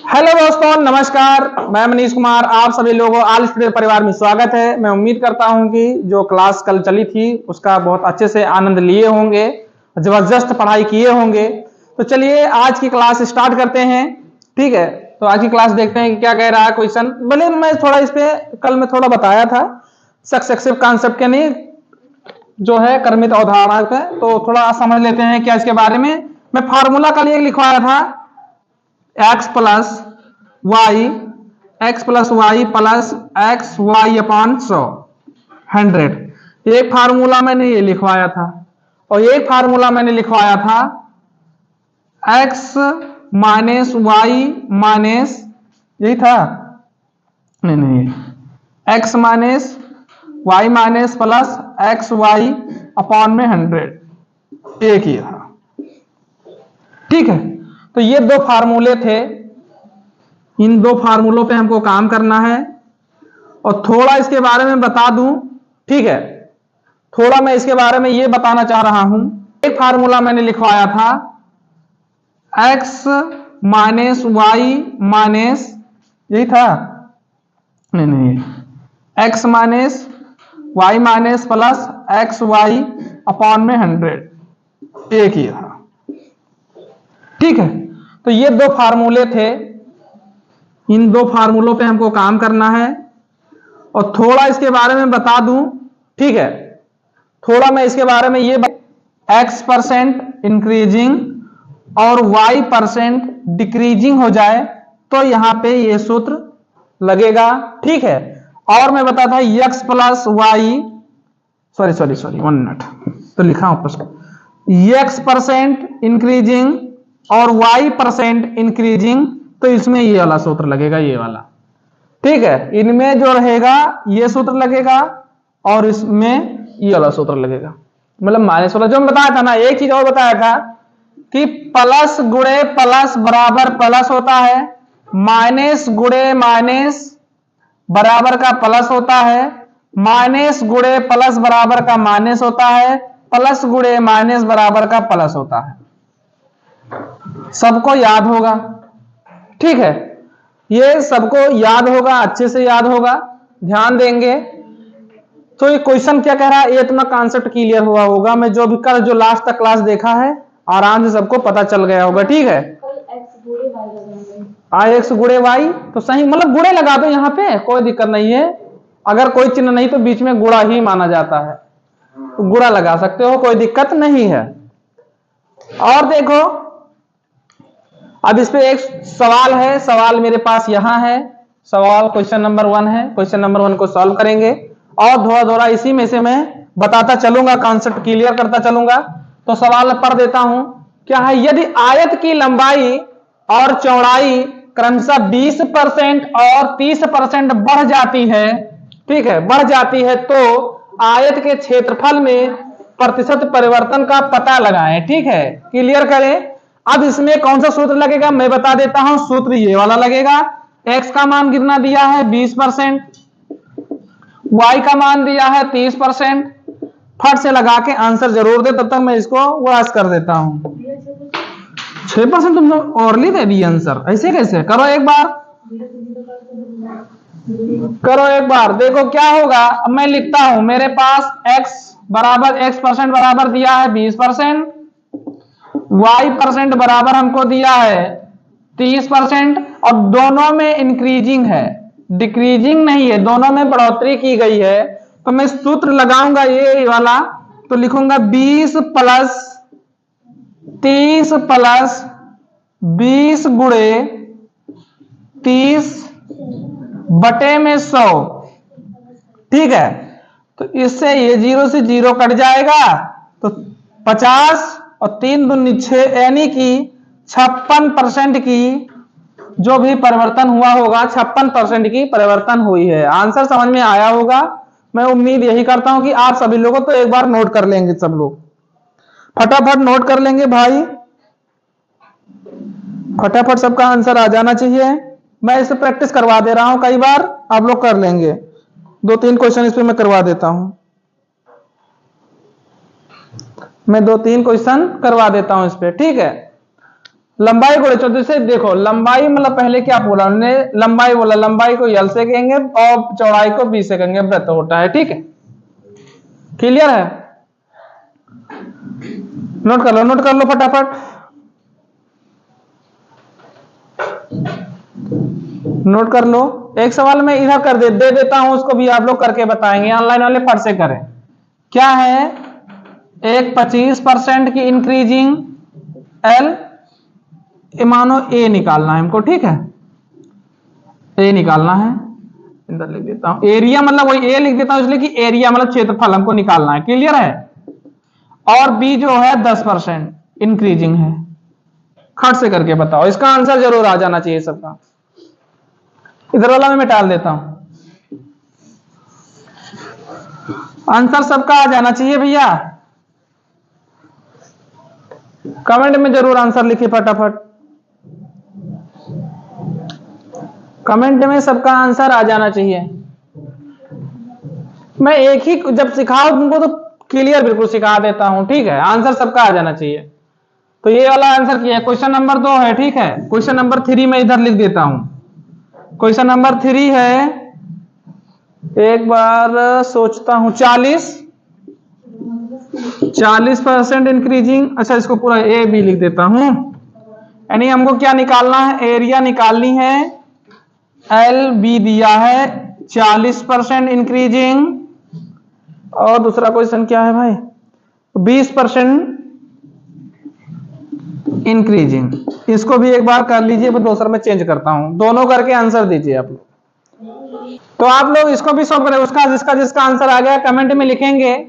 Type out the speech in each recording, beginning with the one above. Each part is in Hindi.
हेलो दोस्तों, नमस्कार। मैं मनीष कुमार, आप सभी लोगों ऑल स्टूडेंट परिवार में स्वागत है। मैं उम्मीद करता हूं कि जो क्लास कल चली थी उसका बहुत अच्छे से आनंद लिए होंगे, जबरदस्त पढ़ाई किए होंगे। तो चलिए आज की क्लास स्टार्ट करते हैं। ठीक है, तो आज की क्लास देखते हैं कि क्या कह रहा है क्वेश्चन। भले मैं थोड़ा इस पे कल मैं थोड़ा बताया था सक्सेसिव कॉन्सेप्ट के नहीं जो है क्रमित अवधारणा पे, तो थोड़ा समझ लेते हैं क्या इसके बारे में। मैं फार्मूला कल ये लिखवाया था x plus Y plus X Y upon 100 एक फार्मूला मैंने ये लिखवाया था, और एक फार्मूला मैंने लिखवाया था x माइनस वाई माइनस, यही था नहीं x minus Y minus plus X Y upon में 100 एक ही था। ठीक है, तो ये दो फार्मूले थे, इन दो फार्मूलों पे हमको काम करना है। और थोड़ा इसके बारे में बता दूं, ठीक है, थोड़ा मैं इसके बारे में ये बताना चाह रहा हूं। एक फार्मूला मैंने लिखवाया था x माइनस वाई माइनस, यही था नहीं x minus Y minus plus X Y upon में 100 एक ही था। ठीक है, तो ये दो फार्मूले थे, इन दो फार्मूलों पे हमको काम करना है। और थोड़ा इसके बारे में बता दूं, ठीक है, थोड़ा मैं इसके बारे में ये x% इंक्रीजिंग और y% डिक्रीजिंग हो जाए तो यहां पे ये सूत्र लगेगा। ठीक है, और मैं बताता था x plus Y, sorry 1 minute तो लिखा हूं x% इंक्रीजिंग और y% इंक्रीजिंग, तो इसमें ये वाला सूत्र लगेगा, ये वाला। ठीक है, इनमें जो रहेगा ये सूत्र लगेगा और इसमें ये वाला सूत्र लगेगा, मतलब माइनस वाला। जो मैं बताया था ना, एक चीज और बताया था कि प्लस गुणे प्लस बराबर प्लस होता है, माइनस गुणे माइनस बराबर का प्लस होता है, माइनस गुणे प्लस बराबर का माइनस होता है, प्लस गुणे माइनस बराबर का प्लस होता है। सबको याद होगा, ठीक है, ये सबको याद होगा, अच्छे से याद होगा, ध्यान देंगे। तो ये क्वेश्चन क्या कह रहा है, ये इतना कॉन्सेप्ट क्लियर हुआ होगा। मैं जो भी कल जो लास्ट तक क्लास देखा है आराम से सबको पता चल गया होगा। ठीक है, x गुणे वाई तो सही, मतलब गुणे लगा दो, यहाँ पे कोई दिक्कत नहीं है। अगर कोई चिन्ह नहीं तो बीच में गुणा ही माना जाता है, तो गुणा लगा सकते हो, कोई दिक्कत नहीं है। और देखो अब इस पे एक सवाल है, सवाल मेरे पास यहां है, सवाल क्वेश्चन नंबर 1 है। क्वेश्चन नंबर 1 को सॉल्व करेंगे और थोड़ा थोड़ा इसी में से मैं बताता चलूंगा, कॉन्सेप्ट क्लियर करता चलूंगा। तो सवाल पढ़ देता हूं, क्या है, यदि आयत की लंबाई और चौड़ाई क्रमशः 20% और 30% बढ़ जाती है, ठीक है, बढ़ जाती है, तो आयत के क्षेत्रफल में प्रतिशत परिवर्तन का पता लगाएं। ठीक है, क्लियर करें। अब इसमें कौन सा सूत्र लगेगा मैं बता देता हूं, सूत्र ये वाला लगेगा। x का मान कितना दिया है 20%, y का मान दिया है 30%। फट से लगा के आंसर जरूर दे, तब तक मैं इसको वाश कर देता हूं। 6% तुम औरली दे दी आंसर, ऐसे कैसे? करो एक बार, करो एक बार, देखो क्या होगा। अब मैं लिखता हूं, मेरे पास x% बराबर दिया है 20%, y% बराबर हमको दिया है 30%, और दोनों में इंक्रीजिंग है, डिक्रीजिंग नहीं है, दोनों में बढ़ोतरी की गई है। तो मैं सूत्र लगाऊंगा ये वाला, तो लिखूंगा 20 प्लस 30 प्लस 20 गुणे 30 बटे में 100। ठीक है, तो इससे ये 0 से 0 कट जाएगा, तो 50 और 3 दूनी 6, यानी कि 56% की जो भी परिवर्तन हुआ होगा, 56% की परिवर्तन हुई है। आंसर समझ में आया होगा, मैं उम्मीद यही करता हूं कि आप सभी लोगों तो एक बार नोट कर लेंगे, सब लोग फटाफट नोट कर लेंगे भाई, फटाफट सबका आंसर आ जाना चाहिए। मैं इसे प्रैक्टिस करवा दे रहा हूं, कई बार आप लोग कर लेंगे। 2-3 क्वेश्चन इस पे मैं करवा देता हूं, मैं 2-3 क्वेश्चन करवा देता हूं इस पे। ठीक है, लंबाई गुणे चौड़ाई से, देखो लंबाई मतलब पहले क्या बोला हमने, लंबाई बोला, लंबाई को L से कहेंगे और चौड़ाई को B से कहेंगे, वृत्त होता है, ठीक है, क्लियर है। नोट कर लो फटाफट, नोट कर लो। एक सवाल मैं इधर कर दे देता हूं, उसको भी आप लोग करके बताएंगे, ऑनलाइन वाले फट से करें। क्या है, एक 25% की इंक्रीजिंग L, मानो A निकालना है हमको, ठीक है, A निकालना है, इधर लिख देता हूं, एरिया मतलब वही A लिख देता हूं इसलिए कि एरिया मतलब क्षेत्रफल हमको निकालना है, क्लियर है। और B जो है 10% इंक्रीजिंग है। खट से करके बताओ, इसका आंसर जरूर आ जाना चाहिए सबका। इधर वाला मैं मिटा देता हूं, आंसर सबका आ जाना चाहिए भैया। कमेंट में जरूर आंसर लिखिए फटाफट, कमेंट में सबका आंसर आ जाना चाहिए। मैं एक ही जब सिखाऊं तुमको तो क्लियर बिल्कुल सिखा देता हूं, ठीक है, आंसर सबका आ जाना चाहिए। तो ये वाला आंसर किया है, क्वेश्चन नंबर 2 है, ठीक है। क्वेश्चन नंबर 3 में इधर लिख देता हूं, क्वेश्चन नंबर 3 है, एक बार सोचता हूं, 40% इंक्रीजिंग, अच्छा इसको पूरा ए बी लिख देता हूं, यानी हमको क्या निकालना है, एरिया निकालनी है, एल बी दिया है 40% इंक्रीजिंग, और दूसरा क्वेश्चन क्या है भाई, 20% इंक्रीजिंग। इसको भी एक बार कर लीजिए, फिर दूसरा में चेंज करता हूं, दोनों करके आंसर दीजिए आप लोग। तो आप लोग इसको भी सॉल्व करें, उसका जिसका आंसर आ गया कमेंट में लिखेंगे।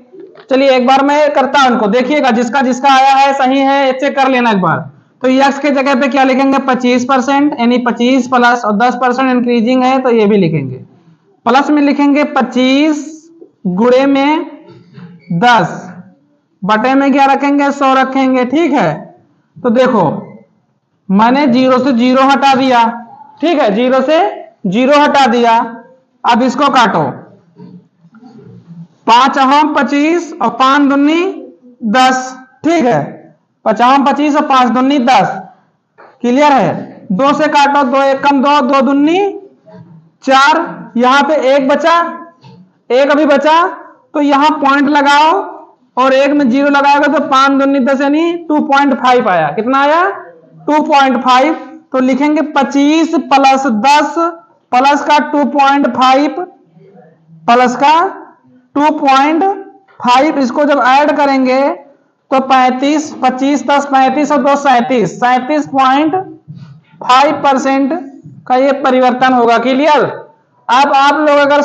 चलिए एक बार मैं करता हूं इनको, देखिएगा जिसका आया है सही है चेक कर लेना एक बार। तो x के जगह पे क्या लिखेंगे, 25%, यानी 25 प्लस और 10% इंक्रीजिंग है तो ये भी लिखेंगे, प्लस में लिखेंगे 25 गुणे में 10, बटे में क्या रखेंगे, 100 रखेंगे, ठीक है। तो देखो मैंने 0 से 0 हटा दिया, ठीक है, 0 से 0 हटा दिया। अब इसको काटो, 5 अहम 25 और 5 दूनी 10, ठीक है, 5 अहम 25 और 5 दूनी 10, क्लियर है। 2 से काटो, 2 एक कम 2, 2 दूनी 4, यहां पे एक बचा, एक अभी बचा, तो यहां पॉइंट लगाओ और एक में 0 लगाओगे तो 5 दूनी 10 यानी 2.5 आया, कितना आया, 2.5। तो लिखेंगे 25 प्लस 10 प्लस का 2.5 प्लस का 2.5, इसको जब ऐड करेंगे तो 35, 25 10 35 और 2 37, 37.5% का ये परिवर्तन होगा, क्लियर। अब आप लोग अगर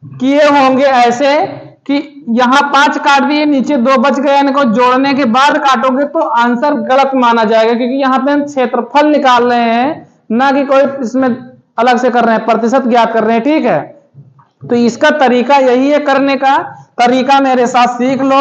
किए होंगे ऐसे कि यहां 5 काट दिए, नीचे 2 बच गए, इनको जोड़ने के बाद काटोगे तो आंसर गलत माना जाएगा, क्योंकि यहां पे हम क्षेत्रफल निकाल रहे हैं, ना कि कोई इसमें अलग से कर रहे हैं, प्रतिशत ज्ञात कर रहे हैं, ठीक है। तो इसका तरीका यही है, करने का तरीका मेरे साथ सीख लो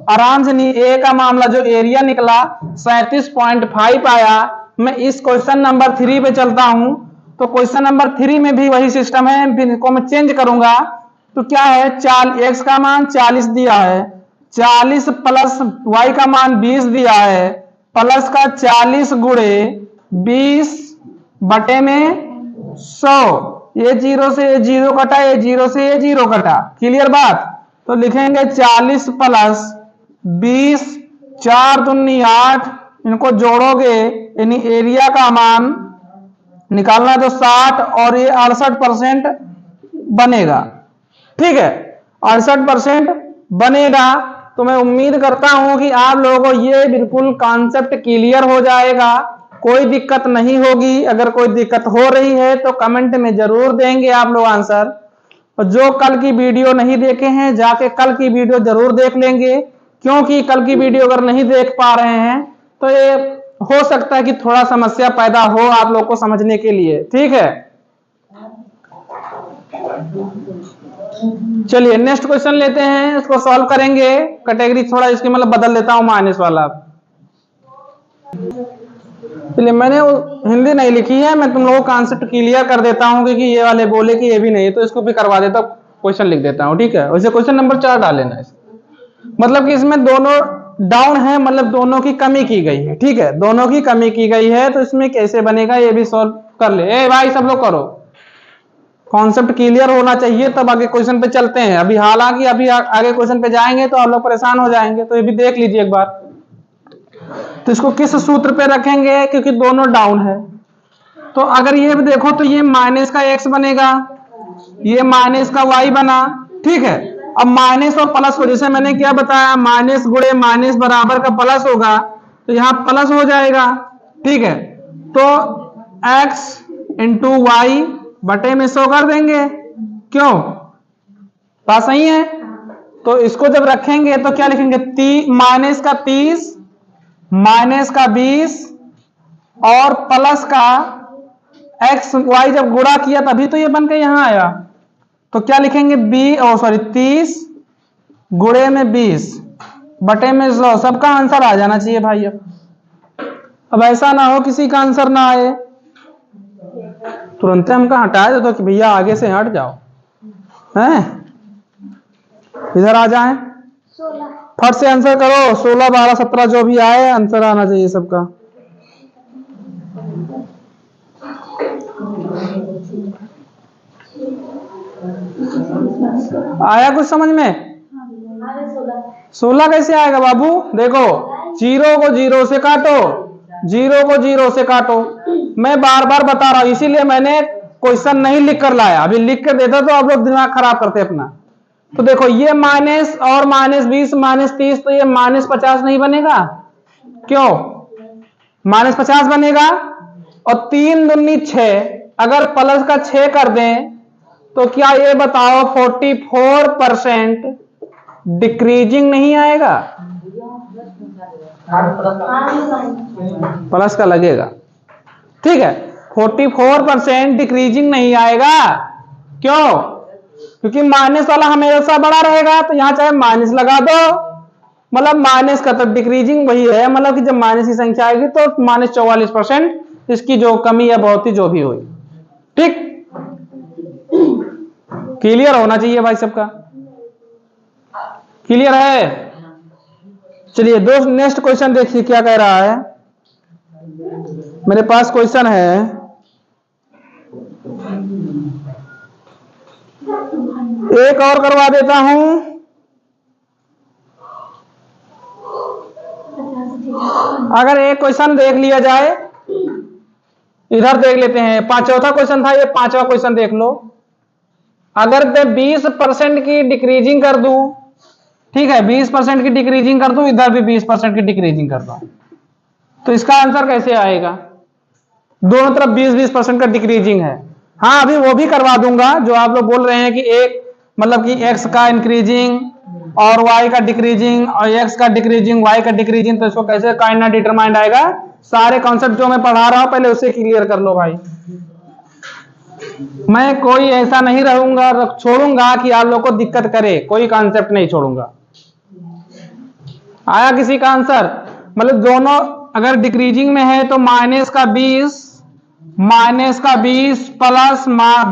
आराम से। नहीं, ए का मामला जो एरिया निकला 37.5 आया। मैं इस क्वेश्चन नंबर 3 पे चलता हूं, तो क्वेश्चन नंबर 3 में भी वही सिस्टम है, फिर इसको मैं चेंज करूंगा। तो क्या है, x का मान 40 दिया है, 40 प्लस y का मान 20 दिया है, प्लस का 40 गुणे 20 बटे में 100, ये 0 से ये 0 कटा, ये 0 से ये 0 कटा, क्लियर बात। तो लिखेंगे 40 प्लस 20, 4 दूनी 8, इनको जोड़ोगे यानी एरिया का मान निकालना तो 60 और ये 68% बनेगा, ठीक है, 68% बनेगा। तो मैं उम्मीद करता हूं कि आप लोगों को ये बिल्कुल कॉन्सेप्ट क्लियर हो जाएगा, कोई दिक्कत नहीं होगी। अगर कोई दिक्कत हो रही है तो कमेंट में जरूर देंगे आप लोग आंसर। और जो कल की वीडियो नहीं देखे हैं जाके कल की वीडियो जरूर देख लेंगे, क्योंकि कल की वीडियो अगर नहीं देख पा रहे हैं तो ये हो सकता है कि थोड़ा समस्या पैदा हो आप लोग को समझने के लिए, ठीक है। चलिए नेक्स्ट क्वेश्चन लेते हैं, इसको सॉल्व करेंगे। कैटेगरी थोड़ा इसकी मतलब बदल देता हूं, माइनस वाला। चलिए मैंने हिंदी नहीं लिखी है, मैं तुम लोगों को कॉन्सेप्ट क्लियर कर देता हूं, क्योंकि ये वाले बोले कि ये भी नहीं है तो इसको भी करवा देता हूं, क्वेश्चन लिख देता हूं, ठीक है। वैसे क्वेश्चन नंबर 4 डाल लेना, मतलब कि इसमें दोनों डाउन है, मतलब दोनों की कमी की गई है। ठीक है, दोनों की कमी की गई है, तो इसमें कैसे बनेगा ये भी सॉल्व कर ले। ए भाई सब लोग करो, कॉन्सेप्ट क्लियर होना चाहिए तब आगे क्वेश्चन पे चलते हैं। अभी हालांकि अभी आगे क्वेश्चन पे जाएंगे तो आप लोग परेशान हो जाएंगे, तो ये भी देख लीजिए एक बार। तो इसको किस सूत्र पे रखेंगे, क्योंकि दोनों डाउन है। तो अगर ये भी देखो तो ये माइनस का एक्स बनेगा, ये माइनस का वाई बना। ठीक है, अब माइनस और प्लस को, जैसे मैंने क्या बताया, माइनस गुणे माइनस बराबर का प्लस होगा, तो यहां प्लस हो जाएगा। ठीक है, तो x इंटू वाई बटे में 100 कर देंगे। क्यों, बात सही है? तो इसको जब रखेंगे तो क्या लिखेंगे, माइनस का 30 माइनस का 20 और प्लस का एक्स वाई जब गुणा किया तभी तो ये बन के यहां आया। तो क्या लिखेंगे, 30 गुणे में 20 बटे में 100। सबका आंसर आ जाना चाहिए भाई। अब ऐसा ना हो किसी का आंसर ना आए, तुरंत हमका हटा दे तो कि भैया आगे से हट जाओ, हैं इधर आ जाएं। फट से आंसर करो, 16 12 17 जो भी आए आंसर आना चाहिए सबका। आया कुछ समझ में? 16 कैसे आएगा बाबू? देखो, जीरो को जीरो से काटो, जीरो को जीरो से काटो। मैं बार बार बता रहा हूं, इसीलिए मैंने क्वेश्चन नहीं लिख कर लाया। अभी लिख कर देता तो आप लोग दिमाग खराब करते अपना। तो देखो, ये माइनस और माइनस 20 माइनस 30, तो ये माइनस 50 नहीं बनेगा? क्यों, माइनस 50 बनेगा। और 3 दूनी 6, अगर प्लस का 6 कर दें तो क्या ये बताओ 44% डिक्रीजिंग नहीं आएगा? प्लस का लगेगा। ठीक है, 44% डिक्रीजिंग नहीं आएगा। क्यों? क्योंकि माइनस वाला हमेशा बड़ा रहेगा, तो यहां चाहे माइनस लगा दो, मतलब माइनस का तो डिक्रीजिंग वही है, मतलब कि जब माइनस की संख्या आएगी तो माइनस 44% इसकी जो कमी है बहुत ही जो भी हुई। ठीक, क्लियर होना चाहिए भाई सबका। क्लियर है? चलिए दोस्त, नेक्स्ट क्वेश्चन देखिए क्या कह रहा है। मेरे पास क्वेश्चन है, एक और करवा देता हूं। अगर एक क्वेश्चन देख लिया जाए, इधर देख लेते हैं, चौथा क्वेश्चन था, ये 5वां क्वेश्चन देख लो। अगर मैं 20% की डिक्रीजिंग कर दूं, ठीक है, 20% की डिक्रीजिंग कर दूं, इधर भी 20% की डिक्रीजिंग कर दूं, तो इसका आंसर कैसे आएगा? दोनों तरफ 20-20% का डिक्रीजिंग है। हाँ, अभी वो भी करवा दूंगा जो आप लोग बोल रहे हैं कि एक मतलब कि x का इंक्रीजिंग और y का डिक्रीजिंग और x का डिक्रीजिंग y का डिक्रीजिंग, तो इसको कैसे काइंड डिटरमाइंड आएगा। सारे कॉन्सेप्ट जो मैं पढ़ा रहा हूं पहले उसे क्लियर कर लो भाई। मैं कोई ऐसा नहीं रहूंगा छोड़ूंगा कि आप लोग को दिक्कत करे, कोई कॉन्सेप्ट नहीं छोड़ूंगा। आया किसी का आंसर? मतलब दोनों अगर डिक्रीजिंग में है तो माइनस का 20 प्लस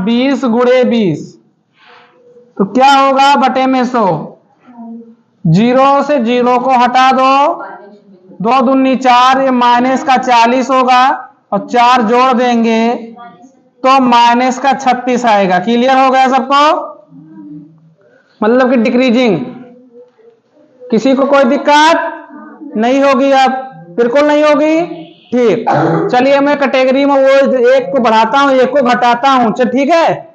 20 गुणे 20, तो क्या होगा, बटे में 100। जीरो से जीरो को हटा दो, 2 दूनी 4, ये माइनस का 40 होगा, और 4 जोड़ देंगे तो माइनस का 36 आएगा। क्लियर हो गया सबको? मतलब कि डिक्रीजिंग, किसी को कोई दिक्कत नहीं होगी? अब बिल्कुल नहीं होगी। ठीक, चलिए मैं कैटेगरी में वो एक को बढ़ाता हूं, एक को घटाता हूं। चल ठीक है,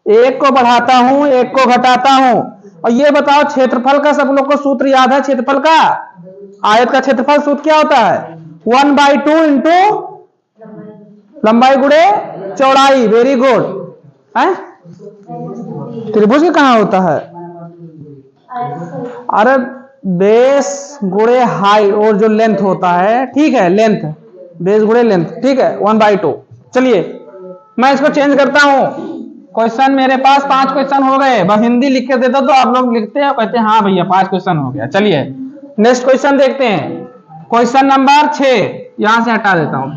एक को बढ़ाता हूं, एक को घटाता हूं। और ये बताओ, क्षेत्रफल का सब लोग को सूत्र याद है? क्षेत्रफल का, आयत का क्षेत्रफल सूत्र क्या होता है? 1/2 इंटू लंबाई गुणे चौड़ाई। Very good. है त्रिभुज में कहां होता है? अरे बेस गुणे हाइट और जो लेंथ होता है, ठीक है, लेंथ, बेस गुणे लेंथ, ठीक है, 1/2। चलिए मैं इसको चेंज करता हूं। क्वेश्चन मेरे पास 5 क्वेश्चन हो गए, बस हिंदी लिख के देता तो आप लोग लिखते हैं, कहते हैं हाँ भैया 5 क्वेश्चन हो गया। चलिए नेक्स्ट क्वेश्चन देखते हैं। क्वेश्चन नंबर 6 यहां से हटा देता हूं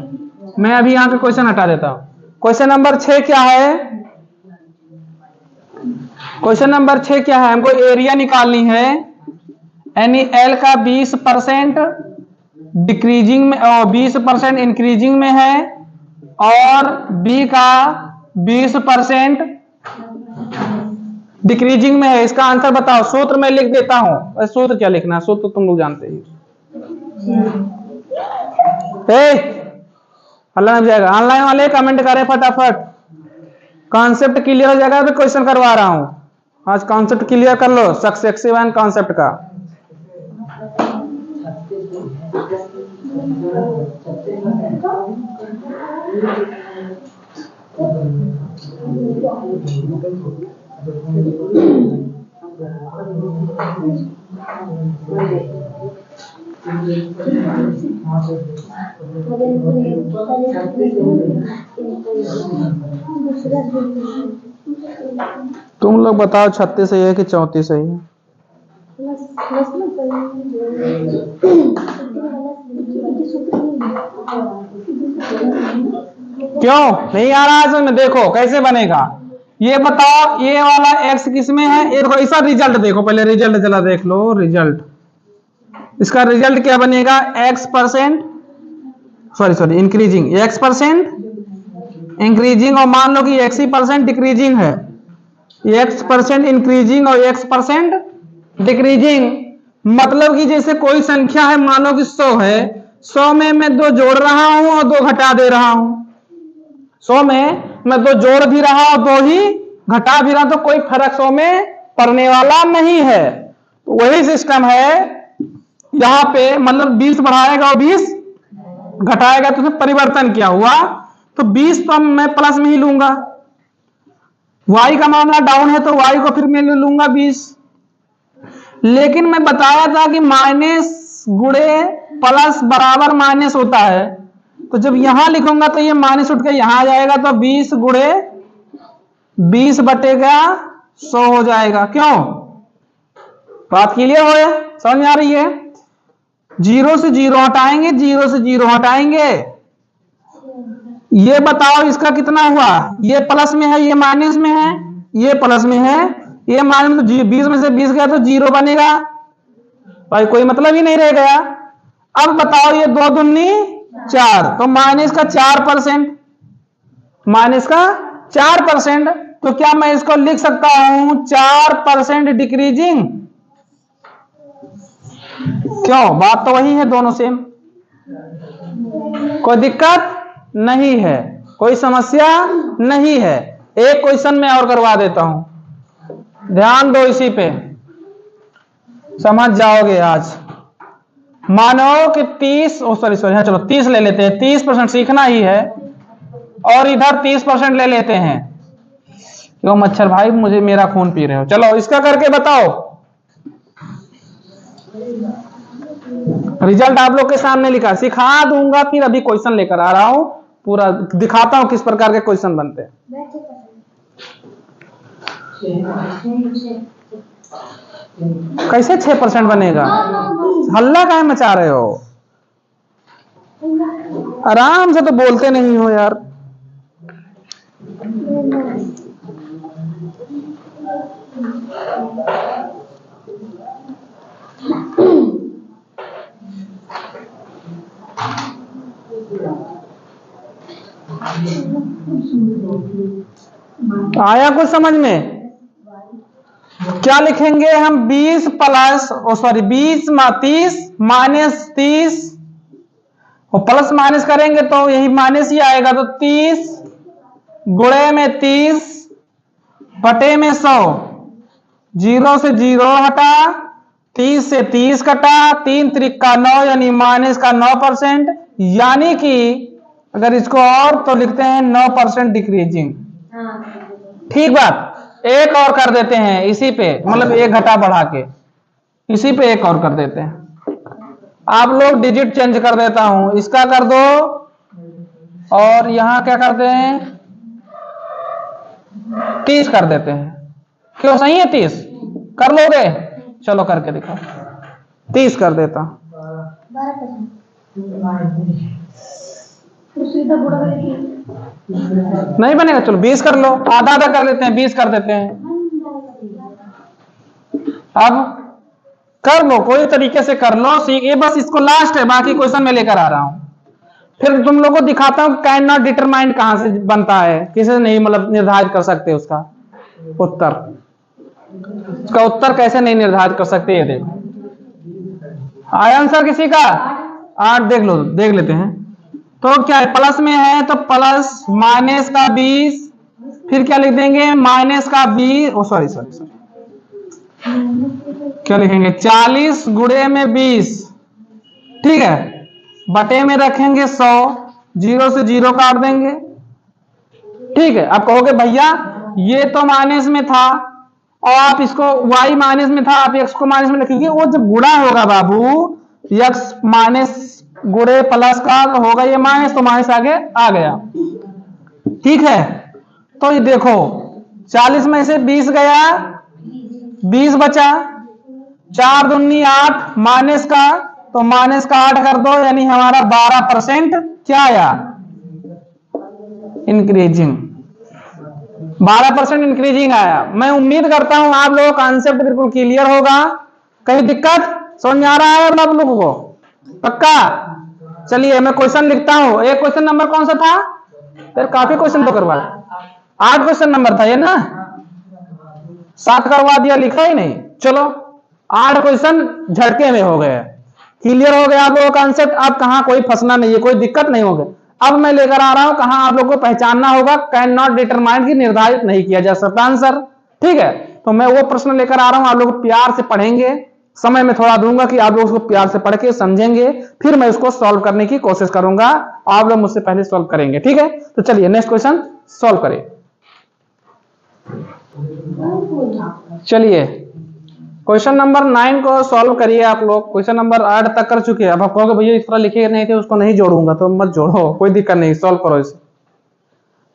मैं, अभी यहां पे क्वेश्चन हटा देता हूं। क्वेश्चन नंबर 6 क्या है? क्वेश्चन नंबर 6 क्या है? हमको एरिया निकालनी है। यानी एल का 20% डिक्रीजिंग में और 20% इंक्रीजिंग में है और बी का 20% डिक्रीजिंग में है। इसका आंसर बताओ। सूत्र मैं लिख देता हूं। सूत्र क्या लिखना है? सूत्र तुम लोग जानते ही। अल्लाह जाएगा। ऑनलाइन वाले कमेंट करें फटाफट। कॉन्सेप्ट क्लियर हो जाएगा तो क्वेश्चन करवा रहा हूं। आज कॉन्सेप्ट क्लियर कर लो सक्सेसिव एंड कॉन्सेप्ट का। तुम लोग बताओ 36 सही है कि 34 सही है? क्यों नहीं आ रहा है? देखो कैसे बनेगा ये बताओ। ये वाला x किस में है? ये देखो इसका रिजल्ट देखो। पहले रिजल्ट चला देख लो। रिजल्ट इसका रिजल्ट क्या बनेगा? x% sorry increasing, x% increasing और मान लो कि x% डिक्रीजिंग है। x% इंक्रीजिंग और x% डिक्रीजिंग मतलब कि जैसे कोई संख्या है, मानो कि 100 है, 100 में मैं 2 जोड़ रहा हूं और 2 घटा दे रहा हूं। 100 में मैं 2 जोड़ भी रहा और 2 ही घटा भी रहा, तो कोई फर्क 100 में पड़ने वाला नहीं है। तो वही सिस्टम है यहां पे। मतलब 20 बढ़ाएगा और 20 घटाएगा तो परिवर्तन क्या हुआ? तो 20 तो मैं प्लस में ही लूंगा। y का मामला डाउन है तो y को फिर मैं ले लूंगा 20। लेकिन मैं बताया था कि माइनस गुणे प्लस बराबर माइनस होता है। तो जब यहां लिखूंगा तो ये माइनस उठ के यहां आ जाएगा, तो 20 गुणे 20 बटेगा 100 हो जाएगा। क्यों? बात क्लियर हो गया? समझ में आ रही है? 0 से 0 हटाएंगे, 0 से 0 हटाएंगे। ये बताओ इसका कितना हुआ? ये प्लस में है, ये माइनस में है। ये प्लस में है, ये माइनस में। तो 20 में से 20 गया तो 0 बनेगा भाई, कोई मतलब ही नहीं रह गया। अब बताओ ये 2 दूनी 4, तो माइनस का 4%, माइनस का 4%। तो क्या मैं इसको लिख सकता हूं 4% डिक्रीजिंग? क्यों? बात तो वही है, दोनों सेम। कोई दिक्कत नहीं है, कोई समस्या नहीं है। एक क्वेश्चन में और करवा देता हूं, ध्यान दो इसी पे, समझ जाओगे आज। मानो कि 30 हाँ चलो 30 ले लेते हैं। 30% सीखना ही है और इधर 30% ले लेते हैं। क्यों मच्छर भाई मुझे मेरा खून पी रहे हो? चलो इसका करके बताओ। रिजल्ट आप लोग के सामने लिखा, सिखा दूंगा फिर अभी क्वेश्चन लेकर आ रहा हूं, पूरा दिखाता हूं किस प्रकार के क्वेश्चन बनते हैं। कैसे 6% बनेगा? हल्ला काहे मचा रहे हो? आराम से तो बोलते नहीं हो यार। आया कुछ समझ में? क्या लिखेंगे हम? 20 प्लस 20 30 माइनस 30 और प्लस माइनस करेंगे तो यही माइनस ही आएगा। तो 30 गुणे में 30 बटे में 100, 0 से 0 हटा, 30 से 30 कटा, 3 त्रिका 9 यानी माइनस का 9%। यानी कि अगर इसको और तो लिखते हैं 9% डिक्रीजिंग। ठीक बात। एक और कर देते हैं इसी पे, मतलब एक घटा बढ़ा के इसी पे एक और कर देते हैं। आप लोग डिजिट चेंज कर देता हूं, इसका कर दो और यहां क्या करते हैं 30 कर देते हैं। क्यों? सही है 30? कर लोगे? चलो करके दिखाओ। 30 कर देता हूं। नहीं बनेगा? चलो 20 कर लो, आधा आधा कर लेते हैं, 20 कर देते हैं। अब कर लो, कोई तरीके से कर लो, सीख। ये बस इसको लास्ट है, बाकी क्वेश्चन मैं लेकर आ रहा हूं। फिर तुम लोग को दिखाता हूं कैन नॉट डिटरमाइंड कहां से बनता है, किसे नहीं मतलब निर्धारित कर सकते उसका उत्तर। उसका उत्तर कैसे नहीं निर्धारित कर सकते, ये देखो। आया आंसर किसी का? 8 देख लो, देख लेते हैं। तो क्या है, प्लस में है तो प्लस माइनस का 20, फिर क्या लिख देंगे माइनस का 20, ओ सॉरी सॉरी सॉरी, क्या लिखेंगे 40 गुणे में 20, ठीक है, बटे में रखेंगे 100, 0 से 0 काट देंगे, ठीक है। आप कहोगे भैया ये तो माइनस में था और आप इसको y माइनस में था, आप x को माइनस में लिखेंगे, वो जब गुणा होगा बाबू, x माइनस गुणे प्लस का होगा ये माइनस, तो माइनस आगे आ गया, ठीक है। तो ये देखो 40 में से 20 गया, 20 बचा, 4 दूनी 8, माइनस का तो माइनस का 8 कर दो, यानी हमारा 12% क्या आया, इंक्रीजिंग, 12% इंक्रीजिंग आया। मैं उम्मीद करता हूं आप लोगों का कॉन्सेप्ट बिल्कुल क्लियर होगा। कहीं दिक्कत समझ में आ रहा है आप लोगों को? पक्का? चलिए मैं क्वेश्चन लिखता हूं। एक क्वेश्चन नंबर कौन सा था फिर? काफी क्वेश्चन तो करवा, 8 क्वेश्चन नंबर था ये ना, 7 करवा दिया, लिखा ही नहीं। चलो 8 क्वेश्चन झटके में हो गए, क्लियर हो गया आप लोगों का कॉन्सेप्ट। अब कहां कोई फंसना नहीं है, कोई दिक्कत नहीं होगी। अब मैं लेकर आ रहा हूं कहां आप लोगों को पहचानना होगा, कैन नॉट डिटरमाइन की निर्धारित नहीं किया जा सकता आंसर, ठीक है। तो मैं वो प्रश्न लेकर आ रहा हूं, आप लोग प्यार से पढ़ेंगे, समय में थोड़ा दूंगा कि आप लोग उसको प्यार से पढ़ के समझेंगे, फिर मैं उसको सॉल्व करने की कोशिश करूंगा। आप लोग मुझसे पहले सॉल्व करेंगे, ठीक है। तो चलिए नेक्स्ट क्वेश्चन सॉल्व करिए। चलिए क्वेश्चन नंबर 9 को सॉल्व करिए आप लोग। क्वेश्चन नंबर 8 तक कर चुके हैं। अब आप कहोगे भैया इस तरह लिखे नहीं थे, उसको नहीं जोड़ूंगा, तो मत जोड़ो, कोई दिक्कत नहीं, सॉल्व करो इसे।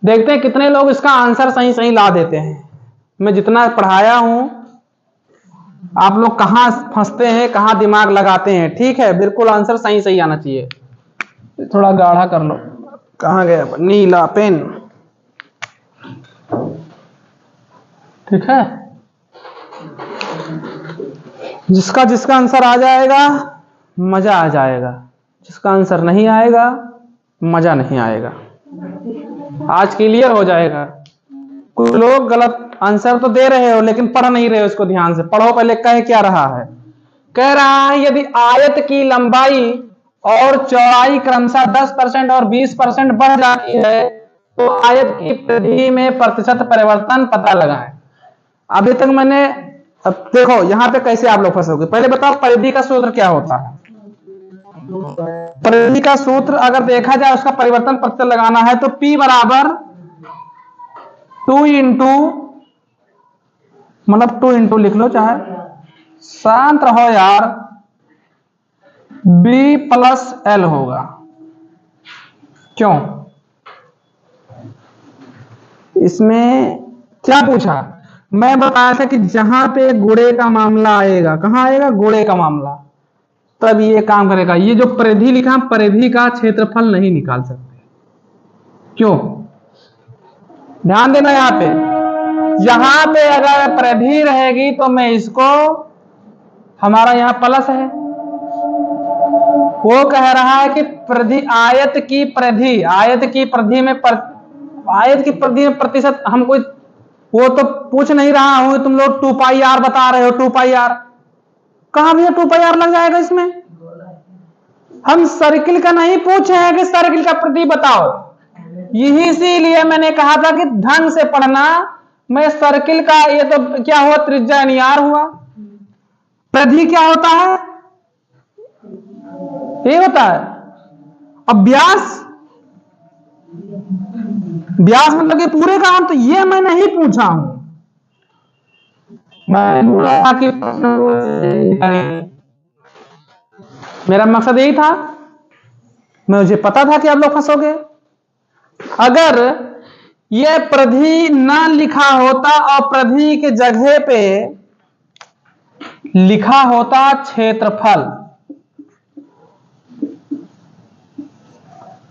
देखते हैं कितने लोग इसका आंसर सही सही ला देते हैं। मैं जितना पढ़ाया हूं आप लोग कहां फंसते हैं, कहां दिमाग लगाते हैं, ठीक है। बिल्कुल आंसर सही सही आना चाहिए। थोड़ा गाढ़ा कर लो, कहां गया नीला पेन, ठीक है। जिसका जिसका आंसर आ जाएगा मजा आ जाएगा, जिसका आंसर नहीं आएगा मजा नहीं आएगा। आज क्लियर हो जाएगा। कुछ लोग गलत आंसर तो दे रहे हो लेकिन पढ़ नहीं रहे हो, इसको ध्यान से पढ़ो। पहले कह क्या रहा है, कह रहा है यदि आयत की लंबाई और चौड़ाई क्रमशः 10% और 20% बढ़ जाती है तो आयत की परिधि में प्रतिशत परिवर्तन पता लगाएं। अभी तक मैंने, अब देखो यहां पे कैसे आप लोग फंसोगे। पहले बताओ परिधि का सूत्र क्या होता है। परिधि का सूत्र अगर देखा जाए उसका परिवर्तन प्रतिशत लगाना है तो P बराबर 2 इंटू, मतलब 2 इंटू लिख लो, चाहे शांत रहो यार, B प्लस L होगा। क्यों? इसमें क्या पूछा, मैं बताया था कि जहां पे गुणे का मामला आएगा, कहां आएगा गुणे का मामला, तब ये काम करेगा। ये जो परिधि लिखा, परिधि का क्षेत्रफल नहीं निकाल सकते। क्यों? ध्यान देना यहां पे अगर परिधि रहेगी तो मैं इसको, हमारा यहां प्लस है, वो कह रहा है कि परिधि, आयत की परिधि, आयत की परिधि में आयत की परिधि में प्रतिशत, हम कोई वो तो पूछ नहीं रहा हूं। तुम लोग 2 पाई आर बता रहे हो, 2 पाई आर कहां भैया 2 पाई आर लग जाएगा इसमें। हम सर्किल का नहीं पूछे हैं कि सर्किल का परिधि बताओ, यही इसीलिए मैंने कहा था कि ढंग से पढ़ना। मैं सर्किल का, ये तो क्या हुआ, त्रिज्या यानी आर हुआ, परिधि क्या होता है, ये होता है। अब व्यास, व्यास मतलब कि पूरे का, तो ये मैं नहीं पूछा हूं। मेरा मकसद यही था, मुझे पता था कि आप लोग फंसोगे। अगर ये परिधि ना लिखा होता और परिधि के जगह पे लिखा होता क्षेत्रफल,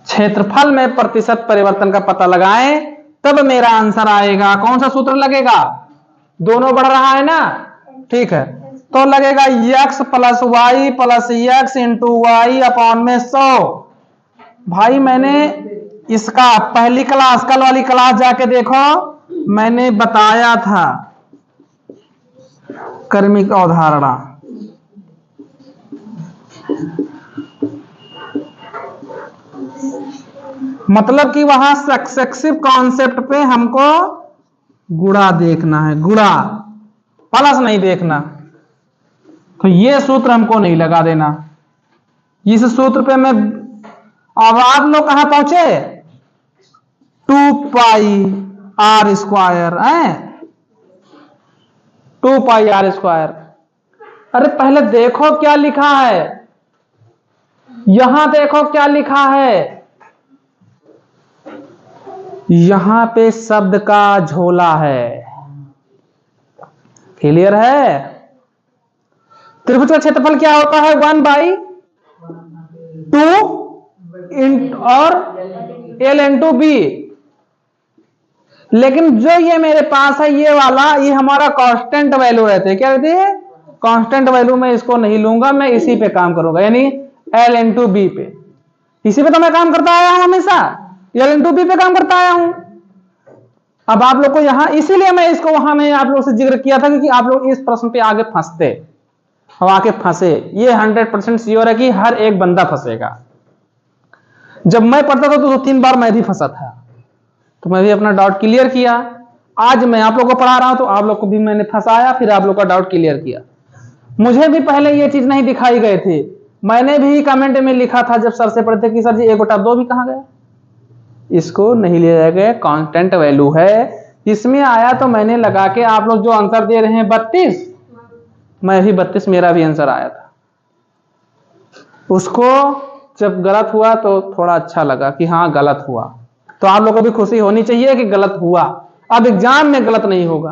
क्षेत्रफल में प्रतिशत परिवर्तन का पता लगाएं, तब मेरा आंसर आएगा। कौन सा सूत्र लगेगा, दोनों बढ़ रहा है ना, ठीक है। तो लगेगा x plus Y plus X into Y upon में 100। भाई मैंने इसका पहली क्लास, कल वाली क्लास जाके देखो, मैंने बताया था क्रमिक अवधारणा। मतलब कि वहां सक्सेसिव कॉन्सेप्ट पे हमको गुणा देखना है, गुणा, प्लस नहीं देखना। तो ये सूत्र हमको नहीं लगा देना। इस सूत्र पे मैं, अब आप लोग कहां पहुंचे, 2 पाई आर स्क्वायर है, 2 पाई आर स्क्वायर। अरे पहले देखो क्या लिखा है, यहां देखो क्या लिखा है, यहां पे शब्द का झोला है। क्लियर है? त्रिभुज का क्षेत्रफल क्या होता है, 1/2 और L इंटू बी। लेकिन जो ये मेरे पास है ये वाला, ये हमारा कांस्टेंट वैल्यू रहते हैं। क्या रहते हैं? Constant value. में इसको नहीं लूंगा, मैं इसी पे काम करूंगा, यानी L इंटू बी पे। इसी पे तो मैं काम करता आया हूं हमेशा, L इंटू बी पे काम करता आया हूं। अब आप लोग को यहां, इसीलिए मैं इसको वहां में आप लोग से जिक्र किया था क्योंकि आप लोग इस प्रश्न पे आगे फंसते, और आके फंसे। ये 100% श्योर है कि हर एक बंदा फंसेगा। जब मैं पढ़ता था तो 2-3 बार मैं भी फंसा था, तो मैं भी अपना डाउट क्लियर किया। आज मैं आप लोग को पढ़ा रहा हूं तो आप लोग को भी मैंने फंसाया, फिर आप लोग का डाउट क्लियर किया। मुझे भी पहले ये चीज नहीं दिखाई गए थे, मैंने भी कमेंट में लिखा था जब सर से पढ़ते कि सर जी 1/2 भी कहां गया, इसको नहीं लिया गया, कांस्टेंट वैल्यू है। इसमें आया तो मैंने लगा के, आप लोग जो आंसर दे रहे हैं 32, मैं भी 32, मेरा भी आंसर आया था। उसको जब गलत हुआ तो थोड़ा अच्छा लगा कि हाँ गलत हुआ। तो आप लोगों को भी खुशी होनी चाहिए कि गलत हुआ, अब एग्जाम में गलत नहीं होगा।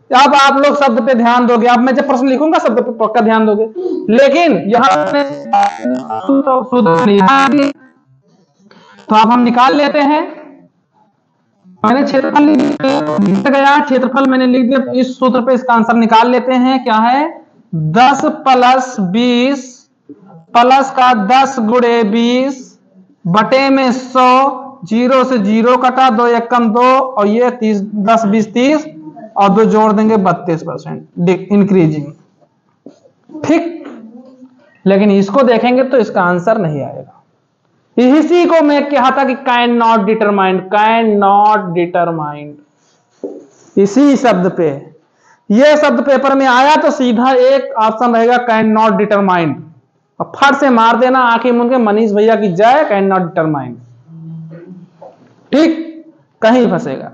अब आप लोग शब्द पे ध्यान दोगे, अब मैं जब प्रश्न लिखूंगा शब्द पे पक्का ध्यान दोगे। लेकिन यहां तो अब हम निकाल लेते हैं। मैंने क्षेत्रफल लिख गया, क्षेत्रफल मैंने लिख दिया, इस सूत्र पे इसका आंसर निकाल लेते हैं। क्या है? 10 + 20 प्लस का 10 × 20 बटे में 100, 0 से 0 कटा, 2 × 1 = 2, और ये 30, 10 20 30 और 2 जोड़ देंगे 32% इंक्रीजिंग। ठीक, लेकिन इसको देखेंगे तो इसका आंसर नहीं आएगा। इसी को मैं कहा था कि can not determined, can not determined, इसी शब्द पे। ये शब्द पेपर में आया तो सीधा एक ऑप्शन रहेगा कैन नॉट डिटरमाइंड, और फट से मार देना आंखें मूंद के मनीष भैया की जय, कैन नॉट डिटरमाइंड। ठीक, कहीं फंसेगा।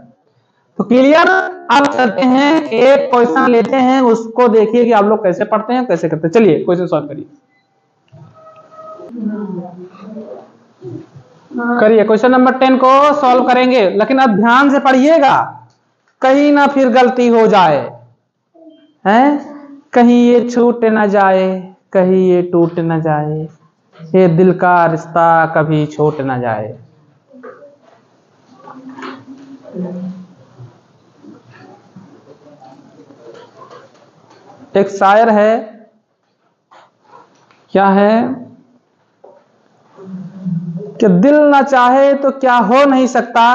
तो क्लियर? आप करते हैं, एक क्वेश्चन लेते हैं, उसको देखिए कि आप लोग कैसे पढ़ते हैं, कैसे करते हैं। चलिए क्वेश्चन सॉल्व करिए, करिए। क्वेश्चन नंबर 10 को सॉल्व करेंगे, लेकिन अब ध्यान से पढ़िएगा, कहीं ना फिर गलती हो जाए, हैं? कहीं ये छूट ना जाए, कहीं ये टूट ना जाए, ये दिल का रिश्ता कभी छूट ना जाए। एक शायर है, क्या है कि दिल ना चाहे तो क्या हो नहीं सकता,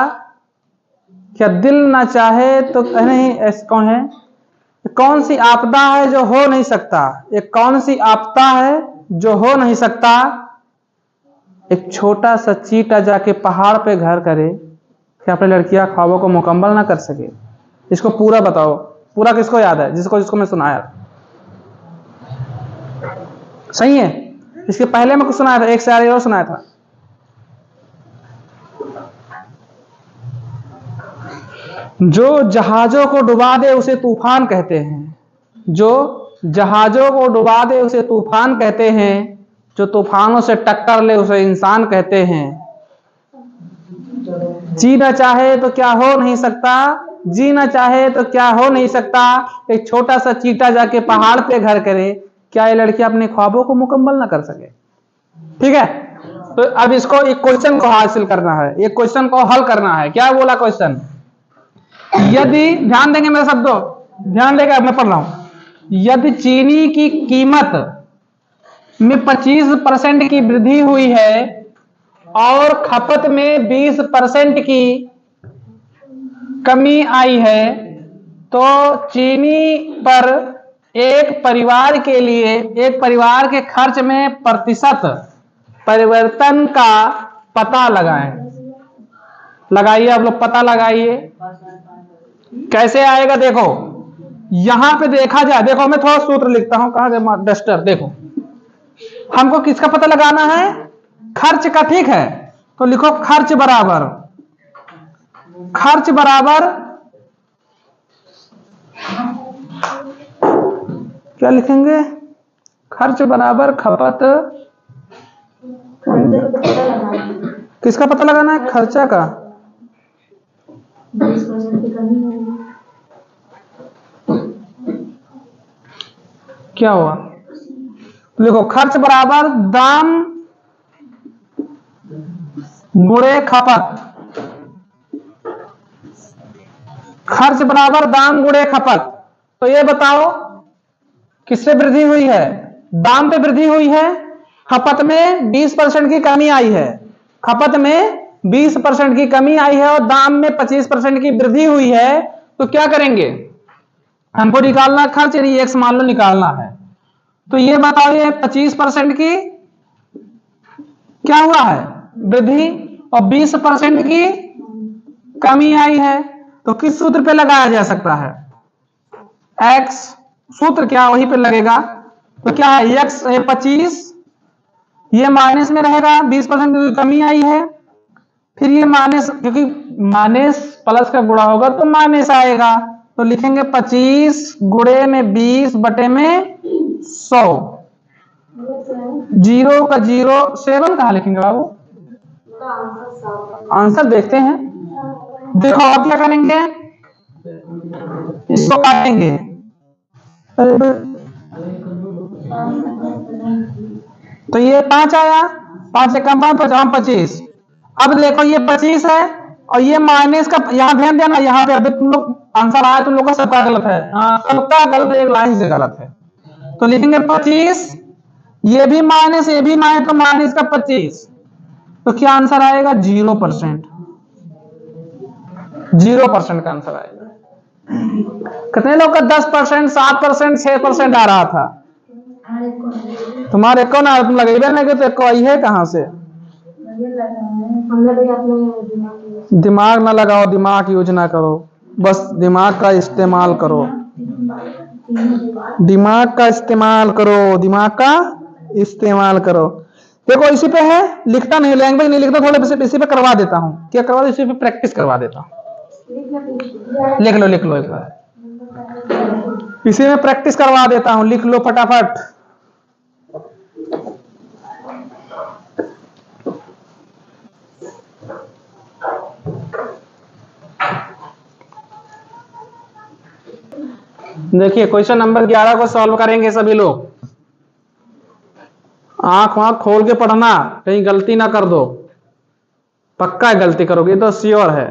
क्या दिल ना चाहे तो नहीं, ऐसा कौन है, कौन सी आपदा है जो हो नहीं सकता, एक कौन सी आपदा है जो हो नहीं सकता, एक छोटा सा चींटा जाके पहाड़ पे घर करे, क्या अपनी लड़कियां ख्वाबों को मुकम्मल ना कर सके। इसको पूरा बताओ, पूरा किसको याद है? जिसको मैं सुनाया सही है। इसके पहले मैं कुछ सुनाया था, एक शायरी और सुनाया था। जो जहाजों को डुबा दे उसे तूफान कहते हैं, जो जहाजों को डुबा दे उसे तूफान कहते हैं, जो तूफानों से टक्कर ले उसे इंसान कहते हैं। जीना चाहे तो क्या हो नहीं सकता, जीना चाहे तो क्या हो नहीं सकता, एक छोटा सा चींटा जाके पहाड़ पे घर करे, क्या ये लड़की अपने ख्वाबों को मुकम्मल ना कर सके। ठीक है, तो अब इसको एक क्वेश्चन को हासिल करना है, एक क्वेश्चन को हल करना है। क्या बोला क्वेश्चन? यदि ध्यान देंगे मेरे शब्दों, ध्यान देगा, मैं पढ़ रहा हूं। यदि चीनी की कीमत में 25% की वृद्धि हुई है और खपत में 20% की कमी आई है, तो चीनी पर एक परिवार के लिए, एक परिवार के खर्च में प्रतिशत परिवर्तन का पता लगाएं। लगाइए आप लोग, पता लगाइए। कैसे आएगा देखो, यहां पे देखा जाए, देखो मैं थोड़ा सूत्र लिखता हूं, कहां गया डस्टर, देखो हमको किसका पता लगाना है, खर्च का, ठीक है। तो लिखो खर्च बराबर, खर्च बराबर क्या लिखेंगे, खर्च बराबर खपत, किसका पता लगाना है, खर्चा का। 20% की कमी होगी। क्या हुआ, देखो खर्च बराबर दाम गुणे खपत, खर्च बराबर दाम गुणे खपत। तो ये बताओ किससे वृद्धि हुई है, दाम पे वृद्धि हुई है, खपत में 20% की कमी आई है, खपत में 20% की कमी आई है और दाम में 25% की वृद्धि हुई है। तो क्या करेंगे, हमको निकालना खर्च, यदि एक्स मान लो निकालना है। तो ये बताओ, ये 25% की क्या हुआ है, वृद्धि, और 20% की कमी आई है। तो किस सूत्र पे लगाया जा सकता है, एक्स, सूत्र क्या वहीं पे लगेगा। तो क्या है, एक्स 25, ये माइनस में रहेगा, 20% की कमी आई है, फिर ये माइनस, क्योंकि माइनस प्लस का गुणा होगा तो माइनस आएगा। तो लिखेंगे 25 गुणे में 20 बटे में 100, 0 का 0, 7 कहां लिखेंगे बाबू, आंसर देखते हैं। देखो आप क्या करेंगे, इसको काटेंगे, तो ये 5 आया, 5 से कम 5, 25। अब देखो ये 25 है और ये माइनस का, यहां ध्यान देना, यहाँ पे अभी तुम लोग आंसर आया, तुम लोग का सबका गलत है, सबका गलत, एक लाइन से गलत है। तो लिखेंगे 25, ये भी माइनस, ये भी माइनस, तो माइनस का 25, तो क्या आंसर आएगा, 0%, 0% का आंसर आएगा। कितने लोग का 10%, 7%, 6% आ रहा था, तुम्हारे कौन आ, तुम लगेगा नहीं कि तो है कहां से, दिमाग ना लगाओ, दिमाग यूज ना करो, बस दिमाग का इस्तेमाल करो, दिमाग का इस्तेमाल करो, दिमाग का इस्तेमाल करो। देखो इसी पे है, लिखता नहीं, लैंग्वेज नहीं लिखता, थोड़ा इसी पे करवा देता हूं, क्या करवा दो, इसी पे प्रैक्टिस करवा देता हूं, लिख लो, लिख लो एक बार, इसी में प्रैक्टिस करवा देता हूं, लिख लो फटाफट। देखिए क्वेश्चन नंबर 11 को सॉल्व करेंगे सभी लोग, आंख वाँख खोल के पढ़ना, कहीं गलती ना कर दो, पक्का गलती करोगे तो श्योर है,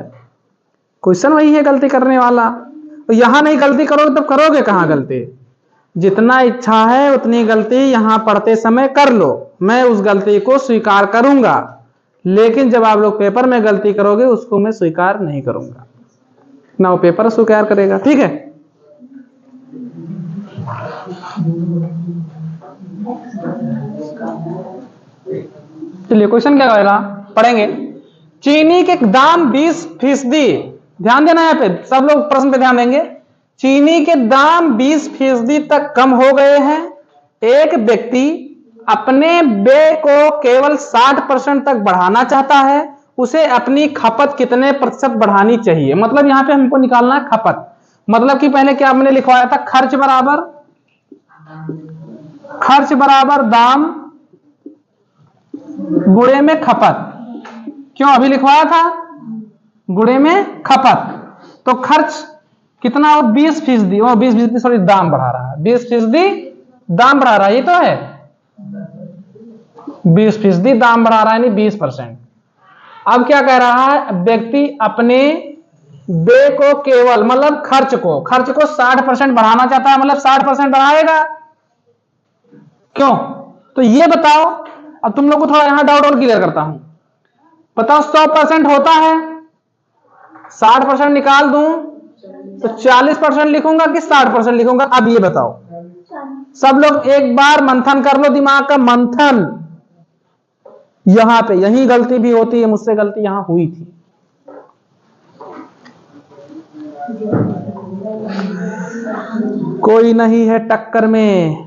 क्वेश्चन वही है गलती करने वाला। तो यहां नहीं गलती करोगे तो करोगे कहां गलती, जितना इच्छा है उतनी गलती यहां पढ़ते समय कर लो, मैं उस गलती को स्वीकार करूंगा, लेकिन जब आप लोग पेपर में गलती करोगे उसको मैं स्वीकार नहीं करूंगा, ना वो पेपर स्वीकार करेगा, ठीक है। चलिए क्वेश्चन क्या कहेगा, पढ़ेंगे। चीनी के दाम 20%, ध्यान देना, यहाँ पे सब लोग प्रश्न पे ध्यान देंगे। चीनी के दाम 20% तक कम हो गए हैं, एक व्यक्ति अपने व्यय को केवल 60% तक बढ़ाना चाहता है, उसे अपनी खपत कितने प्रतिशत बढ़ानी चाहिए। मतलब यहां पे हमको निकालना है खपत, मतलब कि पहले क्या हमने लिखवाया था, खर्च बराबर दाम गुणे में खपत, क्यों अभी लिखवाया था गुणे में खपत। तो खर्च कितना हो, 20%, वो 20%, सॉरी दाम बढ़ा रहा है, 20% दाम बढ़ा रहा है, ये तो है 20% दाम बढ़ा रहा है, यानी 20%। अब क्या कह रहा है, व्यक्ति अपने व्यय को केवल मतलब खर्च को 60% बढ़ाना चाहता है, मतलब 60% बढ़ाएगा। क्यों? तो ये बताओ, अब तुम लोग को थोड़ा यहां डाउट और क्लियर करता हूं। बताओ 100% होता है, 60% निकाल दूं तो 40% लिखूंगा कि 60% लिखूंगा? अब ये बताओ, सब लोग एक बार मंथन कर लो, दिमाग का मंथन। यहां पे यही गलती भी होती है, मुझसे गलती यहां हुई थी। कोई नहीं है टक्कर में,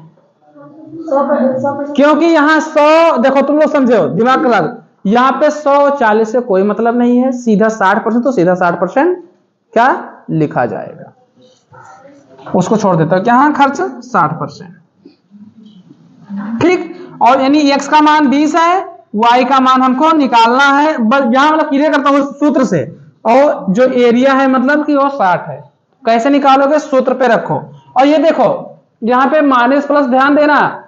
क्योंकि यहां 100, देखो तुम लोग समझो, दिमाग का लग, यहां पे 140 से कोई मतलब नहीं है, सीधा 60%, तो सीधा 60% क्या लिखा जाएगा, उसको छोड़ देता हूं। क्या खर्च 60%, ठीक। और यानी x का मान 20 है, y का मान हमको निकालना है, बस यहां मतलब क्लियर करता हूं सूत्र से। और जो एरिया है मतलब कि वो 60 है। कैसे निकालोगे? सूत्र पे रखो। और ये देखो यहां पे माइनस प्लस ध्यान देना,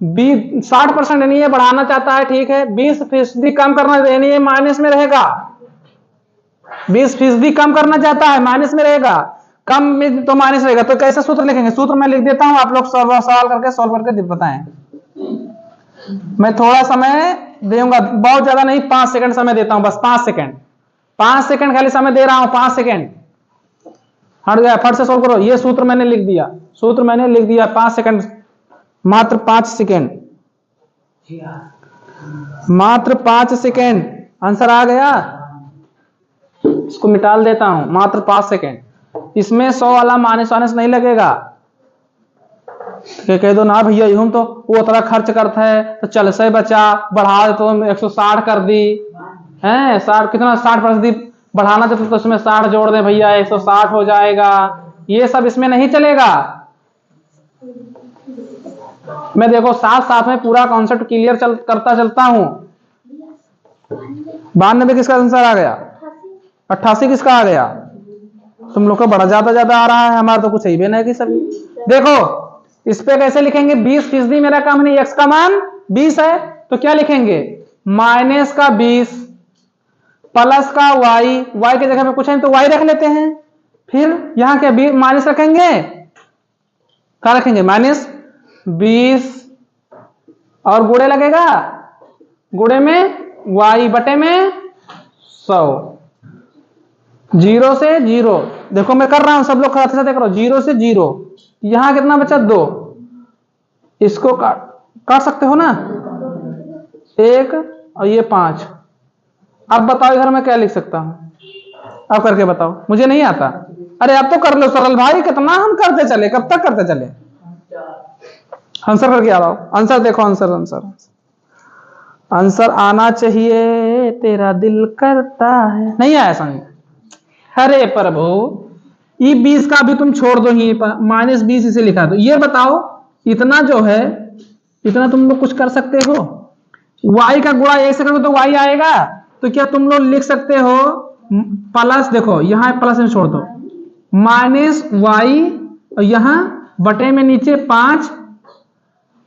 60% यानी ये बढ़ाना चाहता है, ठीक है। 20% कम करना यानी ये माइनस में रहेगा, 20% कम करना चाहता है, माइनस में रहेगा, कम में तो माइनस रहेगा। तो कैसे सूत्र लिखेंगे? सूत्र मैं लिख देता हूं, आप लोग सवाल करके सॉल्व करके बताएं। मैं थोड़ा समय दूंगा, बहुत ज्यादा नहीं, 5 सेकंड समय देता हूं, बस 5 सेकंड, 5 सेकंड खाली समय दे रहा हूं, 5 सेकंड। हट गया, फट से सोल्व करो। ये सूत्र मैंने लिख दिया, सूत्र मैंने लिख दिया, 5 सेकंड, मात्र 5 सेकंड, मात्र 5 सेकंड। आंसर आ गया, इसको निकाल देता हूं, मात्र 5 सेकंड। इसमें 100 वाला माइनस वाइनस नहीं लगेगा। कह दो ना भैया हम तो वो उतना खर्च करता है तो चल से बचा, बढ़ा दे तो 160 कर दी है, 60 कितना 60% बढ़ाना चाहते तो इसमें 60 जोड़ दे भैया, 160 हो जाएगा। ये सब इसमें नहीं चलेगा। मैं देखो साथ साथ में पूरा कॉन्सेप्ट क्लियर करता चलता हूं। 92 किसका आंसर आ गया? 88 किसका आ गया? तुम लोग को बड़ा ज्यादा आ रहा है, हमारा तो कुछ ही भी नहीं कि सभी। देखो इस पे कैसे लिखेंगे? 20% मेरा काम नहीं, x का मान 20 है तो क्या लिखेंगे? माइनस का 20 प्लस का y की जगह में कुछ है तो y रख लेते हैं। फिर यहां क्या माइनस रखेंगे? क्या रखेंगे? -20 और गुणे लगेगा, गुणे में y बटे में 100, 0 से 0। देखो मैं कर रहा हूं, सब लोग साथ साथ करो, 0 से 0। यहां कितना बचा? 2। इसको काट सकते हो ना, 1 और ये 5। अब बताओ इधर मैं क्या लिख सकता हूं? अब करके बताओ, मुझे नहीं आता। अरे अब तो कर लो सरल भाई, कितना हम करते चले, कब तक करते चले? आंसर करके आ रहा हूं, आंसर देखो, आंसर आना चाहिए, तेरा दिल करता है। नहीं आया समझ? अरे प्रभु, ये 20 का भी तुम छोड़ दो, ही -20 इसे लिखा दो। ये बताओ इतना जो है, इतना तुम लोग कुछ कर सकते हो? y का गुणा ऐसे करोगे तो y आएगा, तो क्या तुम लोग लिख सकते हो प्लस, देखो यहां प्लस में छोड़ दो, -y और यहां बटे में नीचे 5,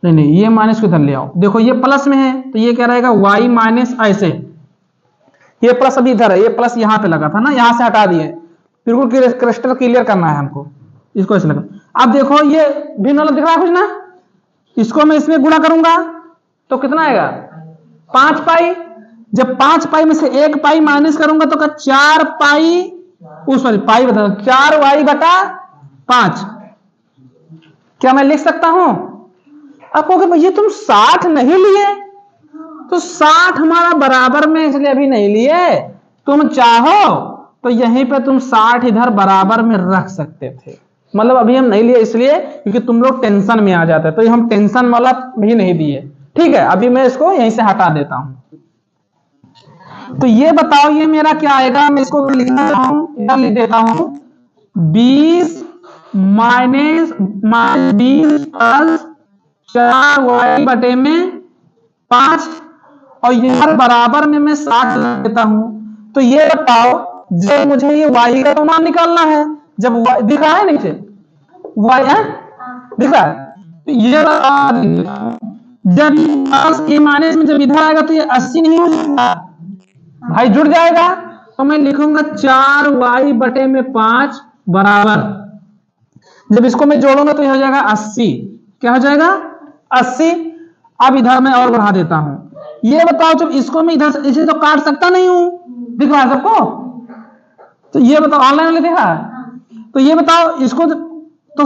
नहीं ये माइनस को इधर ले आओ, देखो ये प्लस में है तो ये क्या रहेगा? y माइनस ऐसे, ये प्लस अभी इधर है, ये प्लस यहां पे लगा था ना, यहां से हटा दिए, बिल्कुल क्रिस्टल क्लियर करना है हमको, इसको ऐसे लगा। अब देखो ये भिन्न वाला दिख रहा है कुछ ना, इसको मैं इसमें गुणा करूंगा तो कितना आएगा? 5 पाई। जब 5 पाई में से 1 पाई माइनस करूंगा तो 4 पाई, सॉरी पाई बता, 4y बटा 5। क्या मैं लिख सकता हूं? आप कहोगे भैया तुम 60 नहीं लिए, तो 60 हमारा बराबर में इसलिए अभी नहीं लिए, तुम चाहो तो यहीं पे तुम 60 इधर बराबर में रख सकते थे, मतलब अभी हम नहीं लिए इसलिए क्योंकि तुम लोग टेंशन में आ जाते, तो हम टेंशन वाला भी नहीं दिए। ठीक है, अभी मैं इसको यहीं से हटा देता हूं। तो ये बताओ ये मेरा क्या आएगा? मैं इसको लिख देता हूं 20 माइनस 20 प्लस 4y बटे में 5, और यहां बराबर में मैं 60 लगा देता हूं। तो ये बताओ जब मुझे ये y का मान निकालना है, जब y दिख रहा है नीचे, y है दिख रहा है, तो ये जब ये माइनस में जब इधर आएगा तो ये 80 नहीं हो जाएगा भाई, जुड़ जाएगा। तो मैं लिखूंगा 4y बटे में 5 बराबर, जब इसको मैं जोड़ूंगा तो ये हो जाएगा 80। क्या हो जाएगा? 80। अब इधर मैं और बढ़ा देता हूं। ये बताओ, जब इसको मैं इधर से इसे तो काट सकता नहीं हूं, दिख रहा है सबको? तो ये बताओ, ऑनलाइन वाले देखा है? तो ये बताओ इसको तो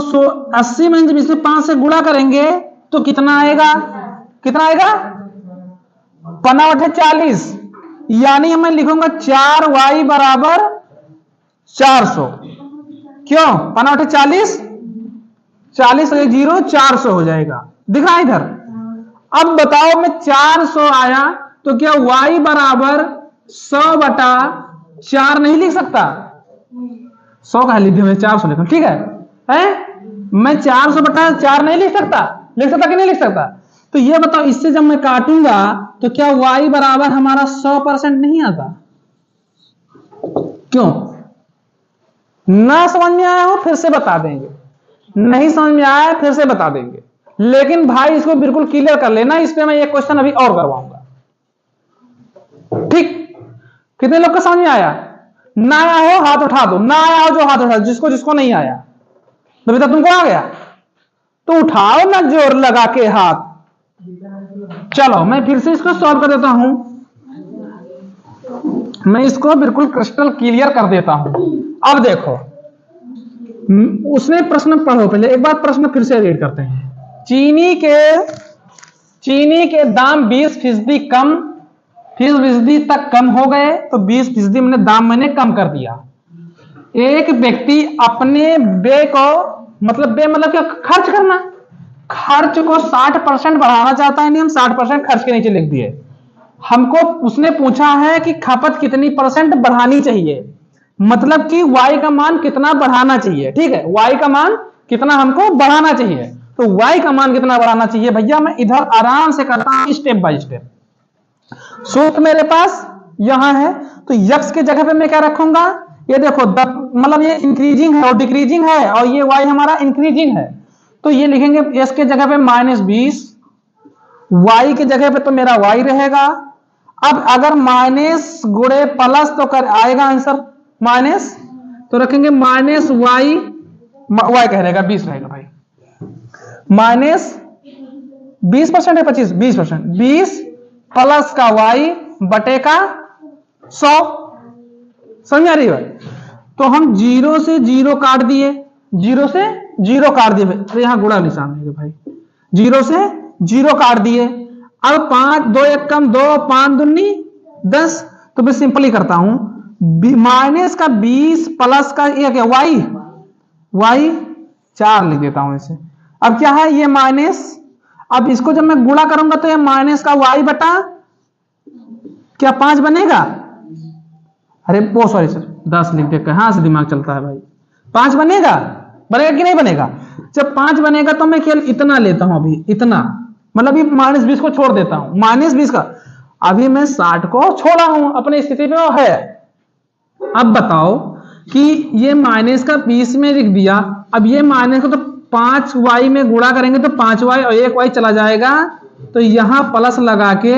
80 में जब इसे 5 से गुणा करेंगे तो कितना आएगा? कितना आएगा? 5/40। यानी मैं लिखूंगा 4y बराबर 400। क्यों? 5/40, 40 और 0 400 हो जाएगा। दिख रहा है इधर? अब बताओ, मैं 400 आया तो क्या y बराबर 100/4 नहीं लिख सकता? 100 का लिख दिया, 400 लिखूं, ठीक है? मैं 400/4 नहीं लिख सकता? लिख सकता कि नहीं लिख सकता? तो ये बताओ, इससे जब मैं काटूंगा तो क्या y बराबर हमारा 100% नहीं आता? क्यों? ना समझ में आया हो फिर से बता देंगे, नहीं समझ में आया फिर से बता देंगे, लेकिन भाई इसको बिल्कुल क्लियर कर लेना। इस पे मैं एक क्वेश्चन अभी और करवाऊंगा, ठीक? कितने लोग को समझ में आया? ना आया हो हाथ उठा दो, ना आया हो जो हाथ उठा दो, जिसको जिसको नहीं आया। तो बेटा तुमको आ गया तो उठाओ ना जोर लगा के हाथ। चलो मैं फिर से इसको सॉल्व कर देता हूं, मैं इसको बिल्कुल क्रिस्टल क्लियर कर देता हूं। अब देखो, उसने प्रश्न पढ़ो, पहले एक बार प्रश्न फिर से रीड करते हैं। चीनी के दाम 20% कम, 20% तक कम हो गए, तो 20% मैंने दाम मैंने कम कर दिया। एक व्यक्ति अपने व्यय को, मतलब व्यय मतलब क्या? खर्च करना, खर्च को 60% बढ़ाना चाहता है। नहीं, हम 60% खर्च के नीचे लिख दिए। हमको उसने पूछा है कि खपत कितनी % बढ़ानी चाहिए, मतलब कि y का मान कितना बढ़ाना चाहिए, ठीक है? y का मान कितना हमको बढ़ाना चाहिए, तो y का मान कितना बढ़ाना चाहिए भैया? मैं इधर आराम से करता हूं स्टेप बाय स्टेप। सूत्र मेरे पास यहां है, तो x के जगह पे मैं क्या रखूंगा? ये देखो, मतलब ये इंक्रीजिंग है और डिक्रीजिंग है, और ये y हमारा इंक्रीजिंग है, तो ये लिखेंगे s के जगह पे -20, y के जगह पे तो मेरा y रहेगा। अब अगर माइनस गुणे प्लस तो कर आएगा आंसर माइनस, तो रखेंगे माइनस वाई, वाई कह रहेगा 20 रहेगा भाई, माइनस 20% है 25, 20%, 20 प्लस का y बटे का 100। समझ आ रही है? तो हम 0 से 0 काट दिए, 0 से 0 काट दिए, अरे यहां गुणा निशान है भाई, 0 से 0 काट दिए। अब 5 2 1 कम 2, 5 दूनी 10, तो मैं सिंपली करता हूं, माइनस का 20 प्लस का ये क्या y 4 लिख देता हूं इसे। अब क्या है? ये माइनस, अब इसको जब मैं गुणा करूंगा तो ये माइनस का y बटा क्या 5 बनेगा? अरे वो सॉरी सर 10 लिख दे, कहां से दिमाग चलता है भाई? 5 बनेगा, बनेगा कि नहीं बनेगा? जब 5 बनेगा तो मैं केवल इतना लेता हूं, अभी इतना, मतलब ये -20 को छोड़ देता हूं, -20 का, अभी मैं 60 को छोड़ा हूं, अपनी स्थिति में वो है। अब बताओ कि ये माइनस का 20 में लिख दिया, अब ये माइनस को तो 5y में गुणा करेंगे तो 5y और 1y चला जाएगा, तो यहां प्लस लगा के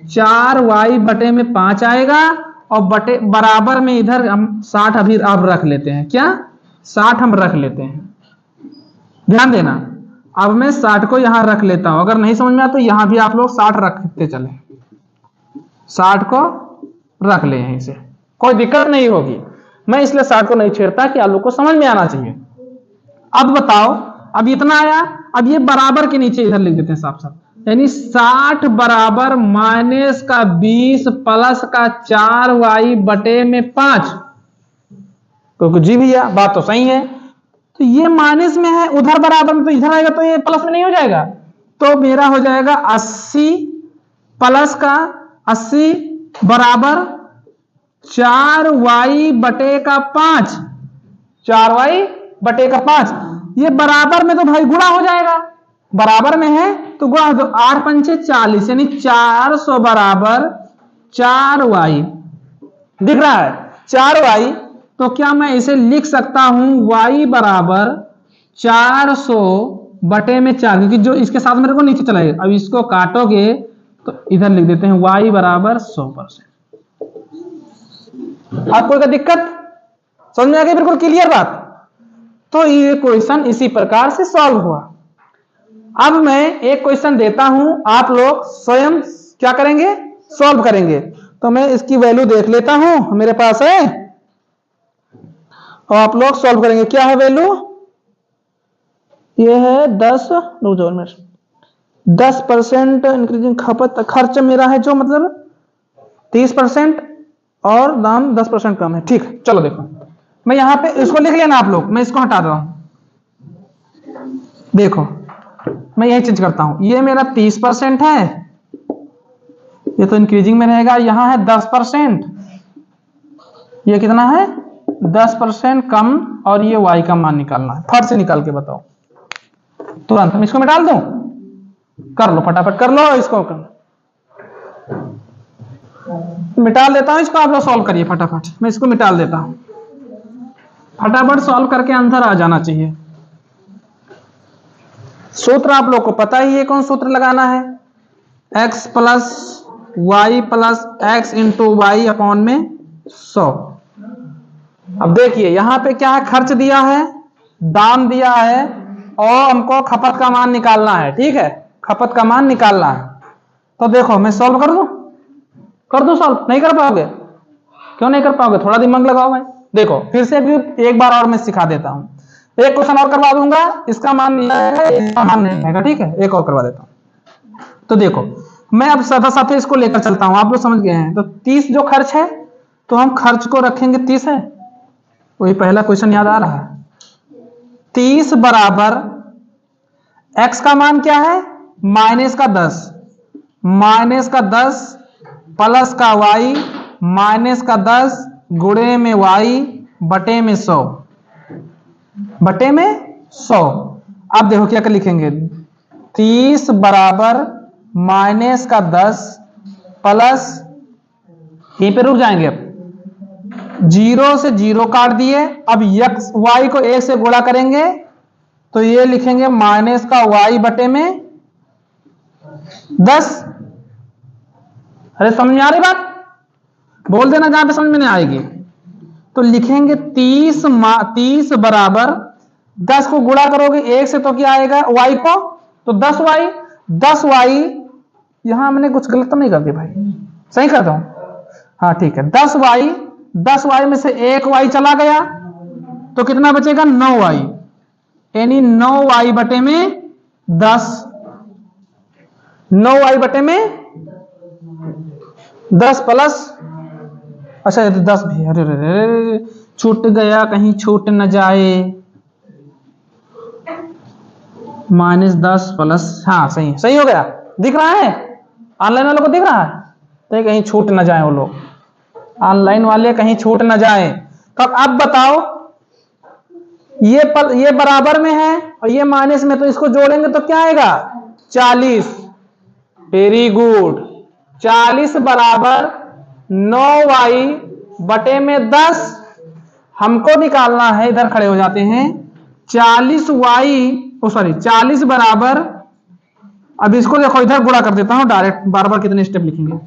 4y बटे में 5 आएगा, और बटे बराबर में इधर हम 60 अभी अब रख लेते हैं। क्या 60 हम रख लेते हैं, ध्यान देना। अब मैं 60 को यहां रख लेता हूं, अगर नहीं समझ में आया तो यहां भी आप लोग 60 रखते चले, 60 को रख ले यहीं से, कोई दिक्कत नहीं होगी। मैं इसलिए 60 को नहीं छेड़ता कि आप लोग को समझ में आना चाहिए। अब बताओ, अब इतना आया, अब ये बराबर के नीचे इधर लिख देते हैं साफ साफ, यानी 60 बराबर माइनस का 20 प्लस का 4y बटे में 5। क्योंकि जी भैया बात तो सही है, तो ये माइनस में है, उधर बराबर में, तो इधर आएगा तो ये प्लस में नहीं हो जाएगा, तो मेरा हो जाएगा 80 प्लस का 80 बराबर 4y बटे का 5, 4y बटे का 5। ये बराबर में तो भाई गुणा हो जाएगा, बराबर में है तो गुणा, तो 8 पंचे 40, यानी 400 बराबर 4y। दिख रहा है 4y, तो क्या मैं इसे लिख सकता हूं y बराबर 400 बटे में 4, क्योंकि जो इसके साथ मेरे को नीचे चलाएगा। अब इसको काटोगे तो इधर लिख देते हैं y बराबर 100%। आपको कोई दिक्कत समझ में आ गई? बिल्कुल क्लियर बात। तो ये क्वेश्चन इसी प्रकार से सॉल्व हुआ। अब मैं एक क्वेश्चन देता हूं, आप लोग स्वयं क्या करेंगे? सॉल्व करेंगे। तो मैं इसकी वैल्यू देख लेता हूं, मेरे पास है, और आप लोग सॉल्व करेंगे। क्या है वैल्यू? ये है 10% इंक्रीजिंग खपत, खर्च मेरा है जो मतलब 30% और दाम 10% कम है। ठीक, चलो देखो, मैं यहां पे इसको लिख लेना आप लोग, मैं इसको हटा रहा हूं। देखो मैं यही चेंज करता हूं, ये मेरा 30% है, ये तो इंक्रीजिंग में रहेगा। यहां है 10%, ये कितना है? 10% कम, और ये y का मान निकालना है। फट से निकाल के बताओ तुरंत। हम इसको मिटा दूं? कर लो फटाफट, कर लो इसको, मिटा देता हूं इसको। आप लोग सॉल्व करिए फटाफट, मैं इसको मिटा देता हूं। फटाफट सॉल्व करके आंसर आ जाना चाहिए। सूत्र आप लोग को पता ही है, कौन सूत्र लगाना है? x plus Y plus X into Y upon में 100। अब देखिए यहां पे क्या है? खर्च दिया है, दाम दिया है, और हमको खपत का मान निकालना है। ठीक है, खपत का मान निकालना है। तो देखो मैं सॉल्व कर दूं सॉल्व? नहीं कर पाओगे? क्यों नहीं कर पाओगे? थोड़ा दिमाग लगाओ भाई। देखो फिर से एक बार और मैं सिखा देता हूं। एक क्वेश्चन और करवा दूंगा, इसका मान इसका मान नहीं आएगा। ठीक है, एक और करवा देता हूं। तो देखो मैं अब साथ इसको लेकर चलता हूं, आप लोग समझ गए हैं। तो 30 जो खर्च है, तो हम खर्च को रखेंगे 30 है, वही पहला क्वेश्चन याद आ रहा है। 30 बराबर x का मान क्या है? माइनस का 10, माइनस का 10 प्लस का y, माइनस का 10 गुणे में y बटे में 100, बटे में 100। अब देखो क्या कर लिखेंगे? 30 बराबर माइनस का 10 प्लस, यहीं पे रुक जाएंगे। अब 0 से 0 काट दिए। अब x y को 1 से गुणा करेंगे, तो ये लिखेंगे माइनस का y बटे में 10। अरे समझ में आ रही बात? बोल देना जहां पे समझ में नहीं आएगी। तो लिखेंगे 30 बराबर 10 को गुणा करोगे 1 से, तो क्या आएगा? y को, तो 10y। यहां मैंने कुछ गलत तो नहीं कर दिया भाई? सही करता हूं? हाँ ठीक है। 10y में से 1y चला गया, तो कितना बचेगा? 9y, यानी 9y बटे में 10, 9y बटे में 10 प्लस, अच्छा ये तो 10 भी, अरे छूट गया, कहीं छूट न जाए। -10 प्लस, हाँ सही सही हो गया। दिख रहा है? ऑनलाइन वालों को दिख रहा है? तो कहीं छूट न जाए वो लोग, ऑनलाइन वाले कहीं छूट न जाए। तो अब बताओ, ये बराबर में है और ये माइनस में, तो इसको जोड़ेंगे तो क्या आएगा? 40। Very good. 40 बराबर 9y बटे में 10 हमको निकालना है। इधर खड़े हो जाते हैं। 40 बराबर, अब इसको देखो इधर गुणा कर देता हूं डायरेक्ट, बार बार कितने स्टेप लिखेंगे।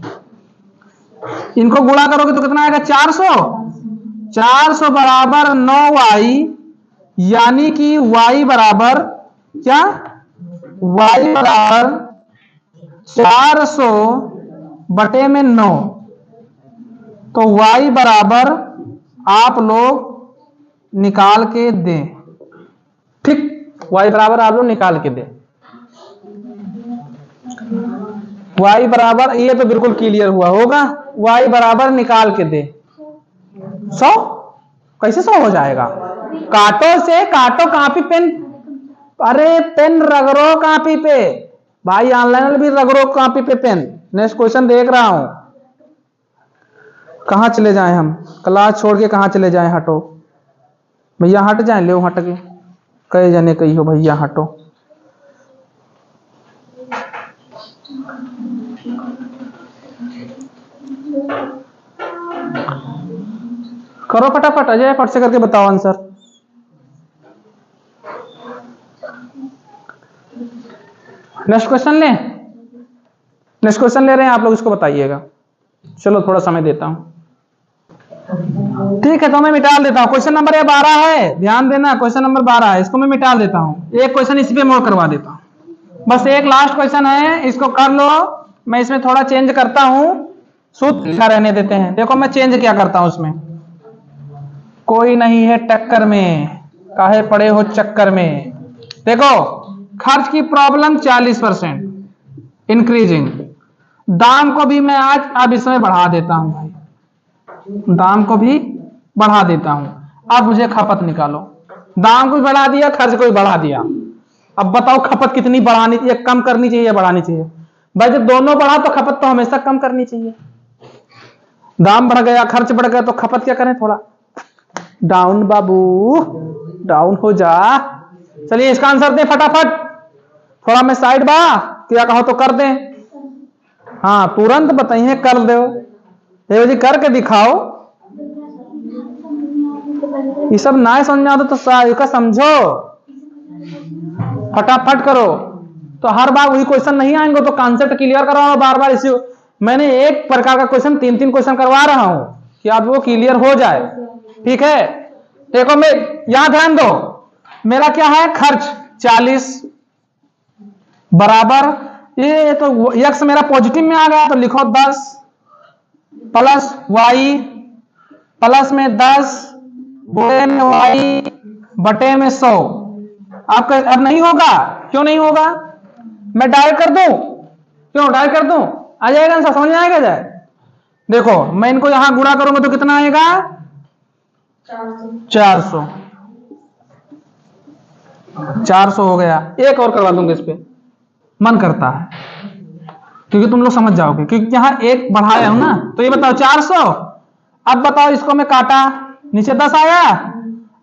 इनको गुणा करोगे तो कितना आएगा? 400 बराबर 9y, यानी कि y बराबर क्या? y बराबर 400 बटे में 9। तो y बराबर आप लोग निकाल के दें। ठीक, y बराबर आप लोग निकाल के दें। y बराबर, ये तो बिल्कुल क्लियर हुआ होगा। y बराबर निकाल के दे 100। कैसे 100 हो जाएगा? काटो से, काटो कॉपी पेन, अरे पेन रगड़ो कॉपी पे भाई। ऑनलाइन भी रगड़ो कॉपी पे पेन। नेक्स्ट क्वेश्चन देख रहा हूं। कहां चले जाएं हम? क्लास छोड़ के कहां चले जाएं? हटो भैया, हट जाएं, ले हट के कई जने कही हो भैया हटो। करो फटाफट, अजय फट से करके बताओ आंसर। नेक्स्ट क्वेश्चन ले रहे हैं आप लोग, इसको बताइएगा। चलो थोड़ा समय देता हूं। ठीक है, तो मैं मिटा देता हूँ। क्वेश्चन नंबर 12 है, ध्यान देना, क्वेश्चन नंबर 12 है, इसको मैं मिटा देता हूँ। एक क्वेश्चन इसी पे मोड़ करवा देता हूँ, बस एक लास्ट क्वेश्चन है, इसको कर लो। मैं इसमें थोड़ा चेंज करता हूँ, सूत्र लिखा रहने देते हैं। देखो मैं चेंज क्या करता हूँ इसमें, कोई नहीं है टक्कर में, काहे पड़े हो चक्कर में। देखो खर्च की प्रॉब्लम 40% इंक्रीजिंग, दाम को भी मैं आज अब इसमें बढ़ा देता हूं भाई, दाम को भी बढ़ा देता हूं। अब मुझे खपत निकालो, दाम को भी बढ़ा दिया, खर्च को भी बढ़ा दिया। अब बताओ खपत कितनी बढ़ानी चाहिए, कम करनी चाहिए या बढ़ानी चाहिए? भाई जब दोनों बढ़ा तो खपत तो हमेशा कम करनी चाहिए। दाम बढ़ गया, खर्च बढ़ गया, तो खपत क्या करें, थोड़ा डाउन बाबू, डाउन हो जा। चलिए इसका आंसर दें फटाफट, थोड़ा मैं साइड बा, क्या कहो तो कर दें। हाँ तुरंत बताइए, कर दो जी, करके दिखाओ। ये सब ना समझ आता तो इसका समझो, फटाफट करो। तो हर बार वही क्वेश्चन नहीं आएंगे, तो कॉन्सेप्ट क्लियर करवाओ बार बार। इसी मैंने एक प्रकार का क्वेश्चन 3-3 क्वेश्चन करवा रहा हूं कि आप वो क्लियर हो जाए। ठीक है, देखो मैं यहां ध्यान दो, मेरा क्या है, खर्च 40 बराबर, ये तो यक्स मेरा पॉजिटिव में आ गया, तो लिखो 10 प्लस वाई, प्लस में 10 बटे में वाई बटे में 100। आपका अब नहीं होगा, क्यों नहीं होगा? मैं डायरेक्ट कर दूं, क्यों डायरेक्ट कर दूं, आ जाएगा आंसर, समझ में आएगा जाए। देखो मैं इनको यहां गुणा करूंगा तो कितना आएगा, 400 हो गया। एक और करवा दूंगा इस पे, मन करता है, क्योंकि तुम लोग समझ जाओगे, क्योंकि यहां एक बढ़ाया हूं ना। तो ये बताओ 400, अब बताओ इसको मैं काटा, नीचे 10 आया,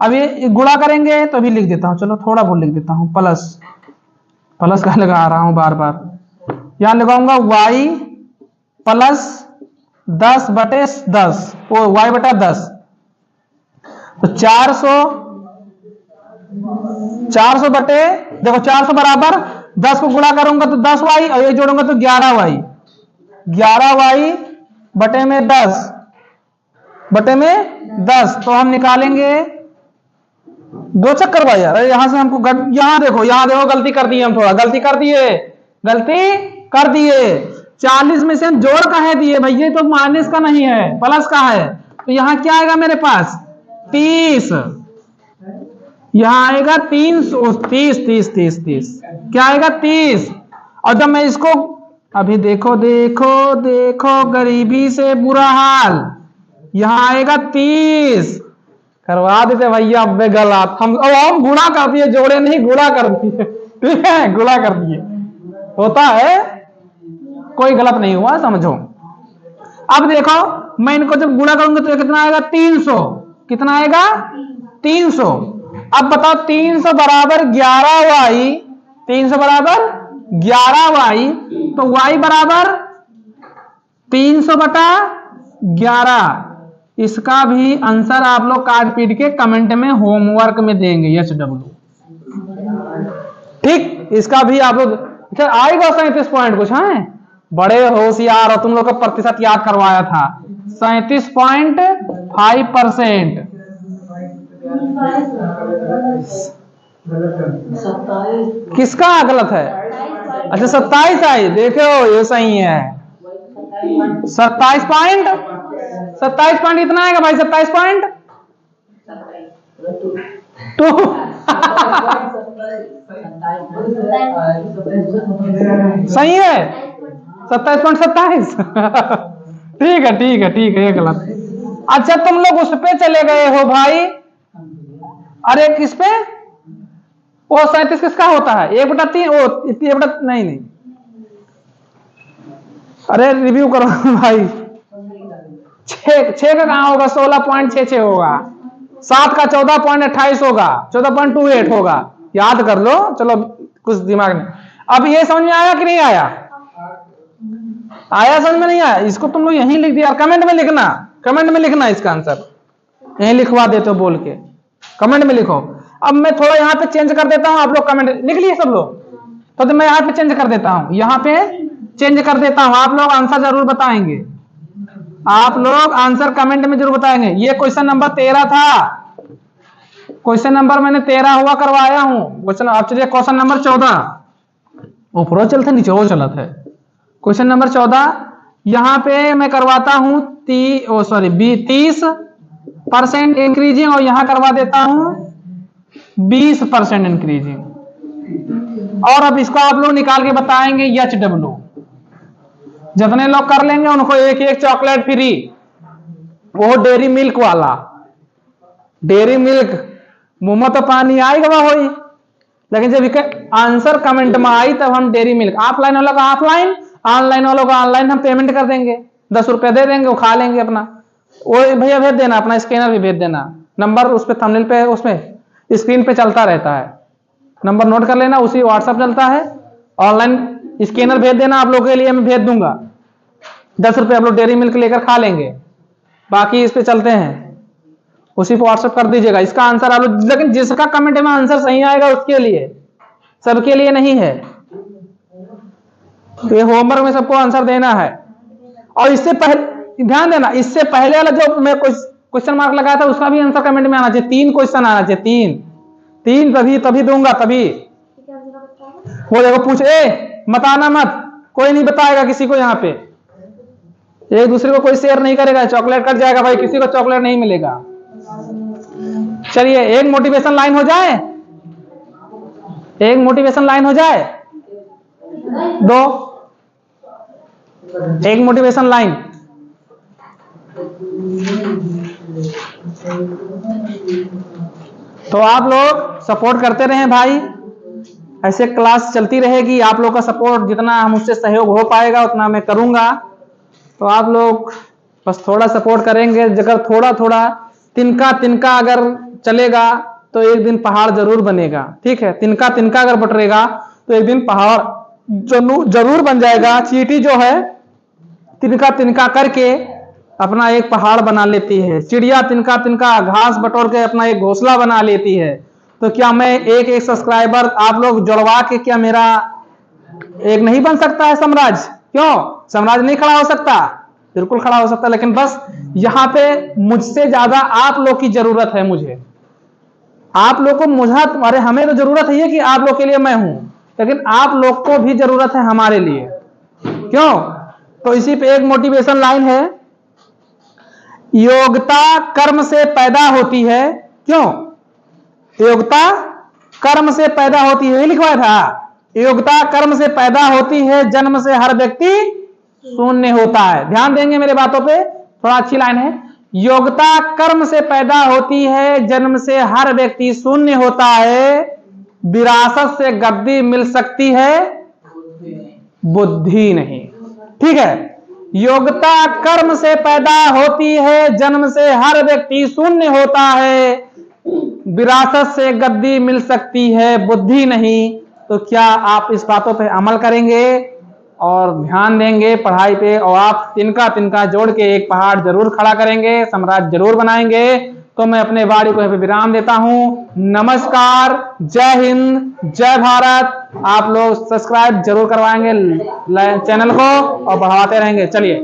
अब ये गुणा करेंगे तो भी लिख देता हूं, चलो थोड़ा बहुत लिख देता हूं, प्लस प्लस का लगा रहा हूं बार बार, यहां लगाऊंगा y प्लस 10 बटे 10, वो y बटा 10, तो 400 बटे, देखो 400 बराबर 10 को गुणा करूंगा तो 10y, और ये जोड़ूंगा तो 11y बटे में 10 बटे में 10। तो हम निकालेंगे 2 चक्कर भाई यार, यहां से हमको यहां देखो गलती कर दी, हम थोड़ा गलती कर दिए। 40 में से हम जोड़ कहे दिए भाई, ये तो माइनस का नहीं है, प्लस का है। तो यहां क्या आएगा मेरे पास, 30, यहां आएगा 30 क्या आएगा, 30। और जब मैं इसको अभी देखो गरीबी से बुरा हाल, यहां आएगा 30, करवा देते भैया अब गलत, हम गुणा कर दिए, जोड़े नहीं गुणा कर दिए। ठीक है, गुणा कर दिए, होता है, कोई गलत नहीं हुआ, समझो। अब देखो मैं इनको जब गुणा करूंगा तो कितना आएगा, 300, कितना आएगा, 300। अब बताओ 300 बराबर 11y, 300 बराबर 11y, तो y बराबर 300 बटा 11। इसका भी आंसर आप लोग काट पीट के कमेंट में होमवर्क में देंगे, SW। ठीक, इसका भी आप लोग आएगा 37 पॉइंट कुछ है, बड़े होशियार हो तुम लोग का, प्रतिशत याद करवाया था 37.5%। किसका गलत है, अच्छा 27 आई, देखो ये सही है, 27 पॉइंट इतना आएगा भाई, 27 पॉइंट 2। सही है, 27.27। ठीक है, ये गलत। अच्छा तुम लोग उस पे चले गए हो भाई, अरे किस पे, वो 37 किसका होता है, 1/3, वो 1/, नहीं, अरे रिव्यू करो भाई, 6 का कहां होगा, 16.66 होगा, 7 का 14.28 होगा, 14.28 होगा, याद कर लो। चलो कुछ दिमाग में, अब ये समझ में आया कि नहीं आया, समझ में नहीं आया, इसको तुम लोग यहीं लिख दिया, कमेंट में लिखना इसका आंसर, यहीं लिखवा देते हो बोल के, कमेंट में लिखो। अब मैं थोड़ा यहाँ पे चेंज कर देता हूँ, आप लोग कमेंट लिख लिए सब लोग, तो मैं यहाँ पे चेंज कर देता हूँ, आप लोग आंसर जरूर बताएंगे। आप लोग आंसर कमेंट में जरूर बताएंगे। ये क्वेश्चन नंबर 13 था, क्वेश्चन नंबर मैंने 13 हुआ करवाया हूं। क्वेश्चन आप चलिए क्वेश्चन नंबर 14 ऊपर चलते नीचे वो चलत है। क्वेश्चन नंबर 14 यहां पे मैं करवाता हूं 30% इंक्रीजिंग और यहां करवा देता हूं 20% इंक्रीजिंग। और अब इसको आप लोग निकाल के बताएंगे HW। जितने लोग कर लेंगे उनको एक एक चॉकलेट फ्री, वो डेयरी मिल्क वाला। डेयरी मिल्क मुंह में तो पानी आएगा वही, लेकिन जब आंसर कमेंट में आई तब हम डेयरी मिल्क। ऑफलाइन वालों का ऑफलाइन, ऑनलाइन वालों का ऑनलाइन हम पेमेंट कर देंगे, 10 रुपए दे देंगे, वो खा लेंगे अपना। वो भैया भेज देना, अपना स्कैनर भी भेज देना, नंबर उस पे थंबनेल पे उसमें स्क्रीन पे चलता रहता है, नंबर नोट कर लेना, उसी व्हाट्सएप चलता है। ऑनलाइन स्कैनर भेज देना, आप लोगों के लिए मैं भेज दूंगा, 10 रुपए आप लोग डेयरी मिल्क लेकर खा लेंगे। बाकी इस पे चलते हैं, उसी पे व्हाट्सएप कर दीजिएगा इसका आंसर आप लोग। लेकिन जिसका कमेंट में आंसर सही आएगा उसके लिए, सबके लिए नहीं है। ये होमवर्क में सबको आंसर देना है। और इससे पहले ध्यान देना, इससे पहले वाला जो मैं क्वेश्चन मार्क लगाया था उसका भी आंसर कमेंट में आना चाहिए। 3 क्वेश्चन आना चाहिए, 3 तभी दूंगा, तभी। वो देखो पूछ, मत आना मत, कोई नहीं बताएगा किसी को। यहाँ पे एक दूसरे को कोई शेयर नहीं करेगा, चॉकलेट कट जाएगा भाई, किसी को चॉकलेट नहीं मिलेगा। चलिए एक मोटिवेशन लाइन हो जाए, एक मोटिवेशन लाइन हो जाए, 2 एक मोटिवेशन लाइन। तो आप लोग सपोर्ट करते रहें भाई, ऐसे क्लास चलती रहेगी। आप लोग का सपोर्ट जितना हम उससे सहयोग हो पाएगा उतना मैं करूंगा। तो आप लोग बस थोड़ा सपोर्ट करेंगे, अगर थोड़ा थोड़ा तिनका तिनका अगर चलेगा तो एक दिन पहाड़ जरूर बनेगा। ठीक है, तिनका तिनका अगर बटरेगा तो एक दिन पहाड़ जरूर बन जाएगा। चींटी जो है तिनका तिनका करके अपना एक पहाड़ बना लेती है, चिड़िया तिनका तिनका घास बटोर के अपना एक घोंसला बना लेती है। तो क्या मैं एक सब्सक्राइबर आप लोग जुड़वा के क्या मेरा एक नहीं बन सकता है साम्राज्य? क्यों साम्राज्य नहीं खड़ा हो सकता? बिल्कुल खड़ा हो सकता है, लेकिन बस यहाँ पे मुझसे ज्यादा आप लोग की जरूरत है। मुझे आप लोग को अरे हमें तो जरूरत है कि आप लोग के लिए मैं हूं, लेकिन आप लोग को भी जरूरत है हमारे लिए। क्यों? तो इसी पे एक मोटिवेशन लाइन है, योग्यता कर्म से पैदा होती है। क्यों? योग्यता कर्म से पैदा होती है, लिखवाया था। योग्यता कर्म से पैदा होती है, जन्म से हर व्यक्ति शून्य होता है। ध्यान देंगे मेरे बातों पे, थोड़ा अच्छी लाइन है। योग्यता कर्म से पैदा होती है, जन्म से हर व्यक्ति शून्य होता है। विरासत से गद्दी मिल सकती है, बुद्धि नहीं। ठीक है, योग्यता कर्म से पैदा होती है, जन्म से हर व्यक्ति शून्य होता है। विरासत से गद्दी मिल सकती है, बुद्धि नहीं। तो क्या आप इस बातों पे अमल करेंगे और ध्यान देंगे पढ़ाई पे, और आप तिनका तिनका जोड़ के एक पहाड़ जरूर खड़ा करेंगे, साम्राज्य जरूर बनाएंगे? तो मैं अपने वाणी को यहाँ पे विराम देता हूं। नमस्कार, जय हिंद, जय भारत। आप लोग सब्सक्राइब जरूर करवाएंगे चैनल को और बढ़ाते रहेंगे। चलिए।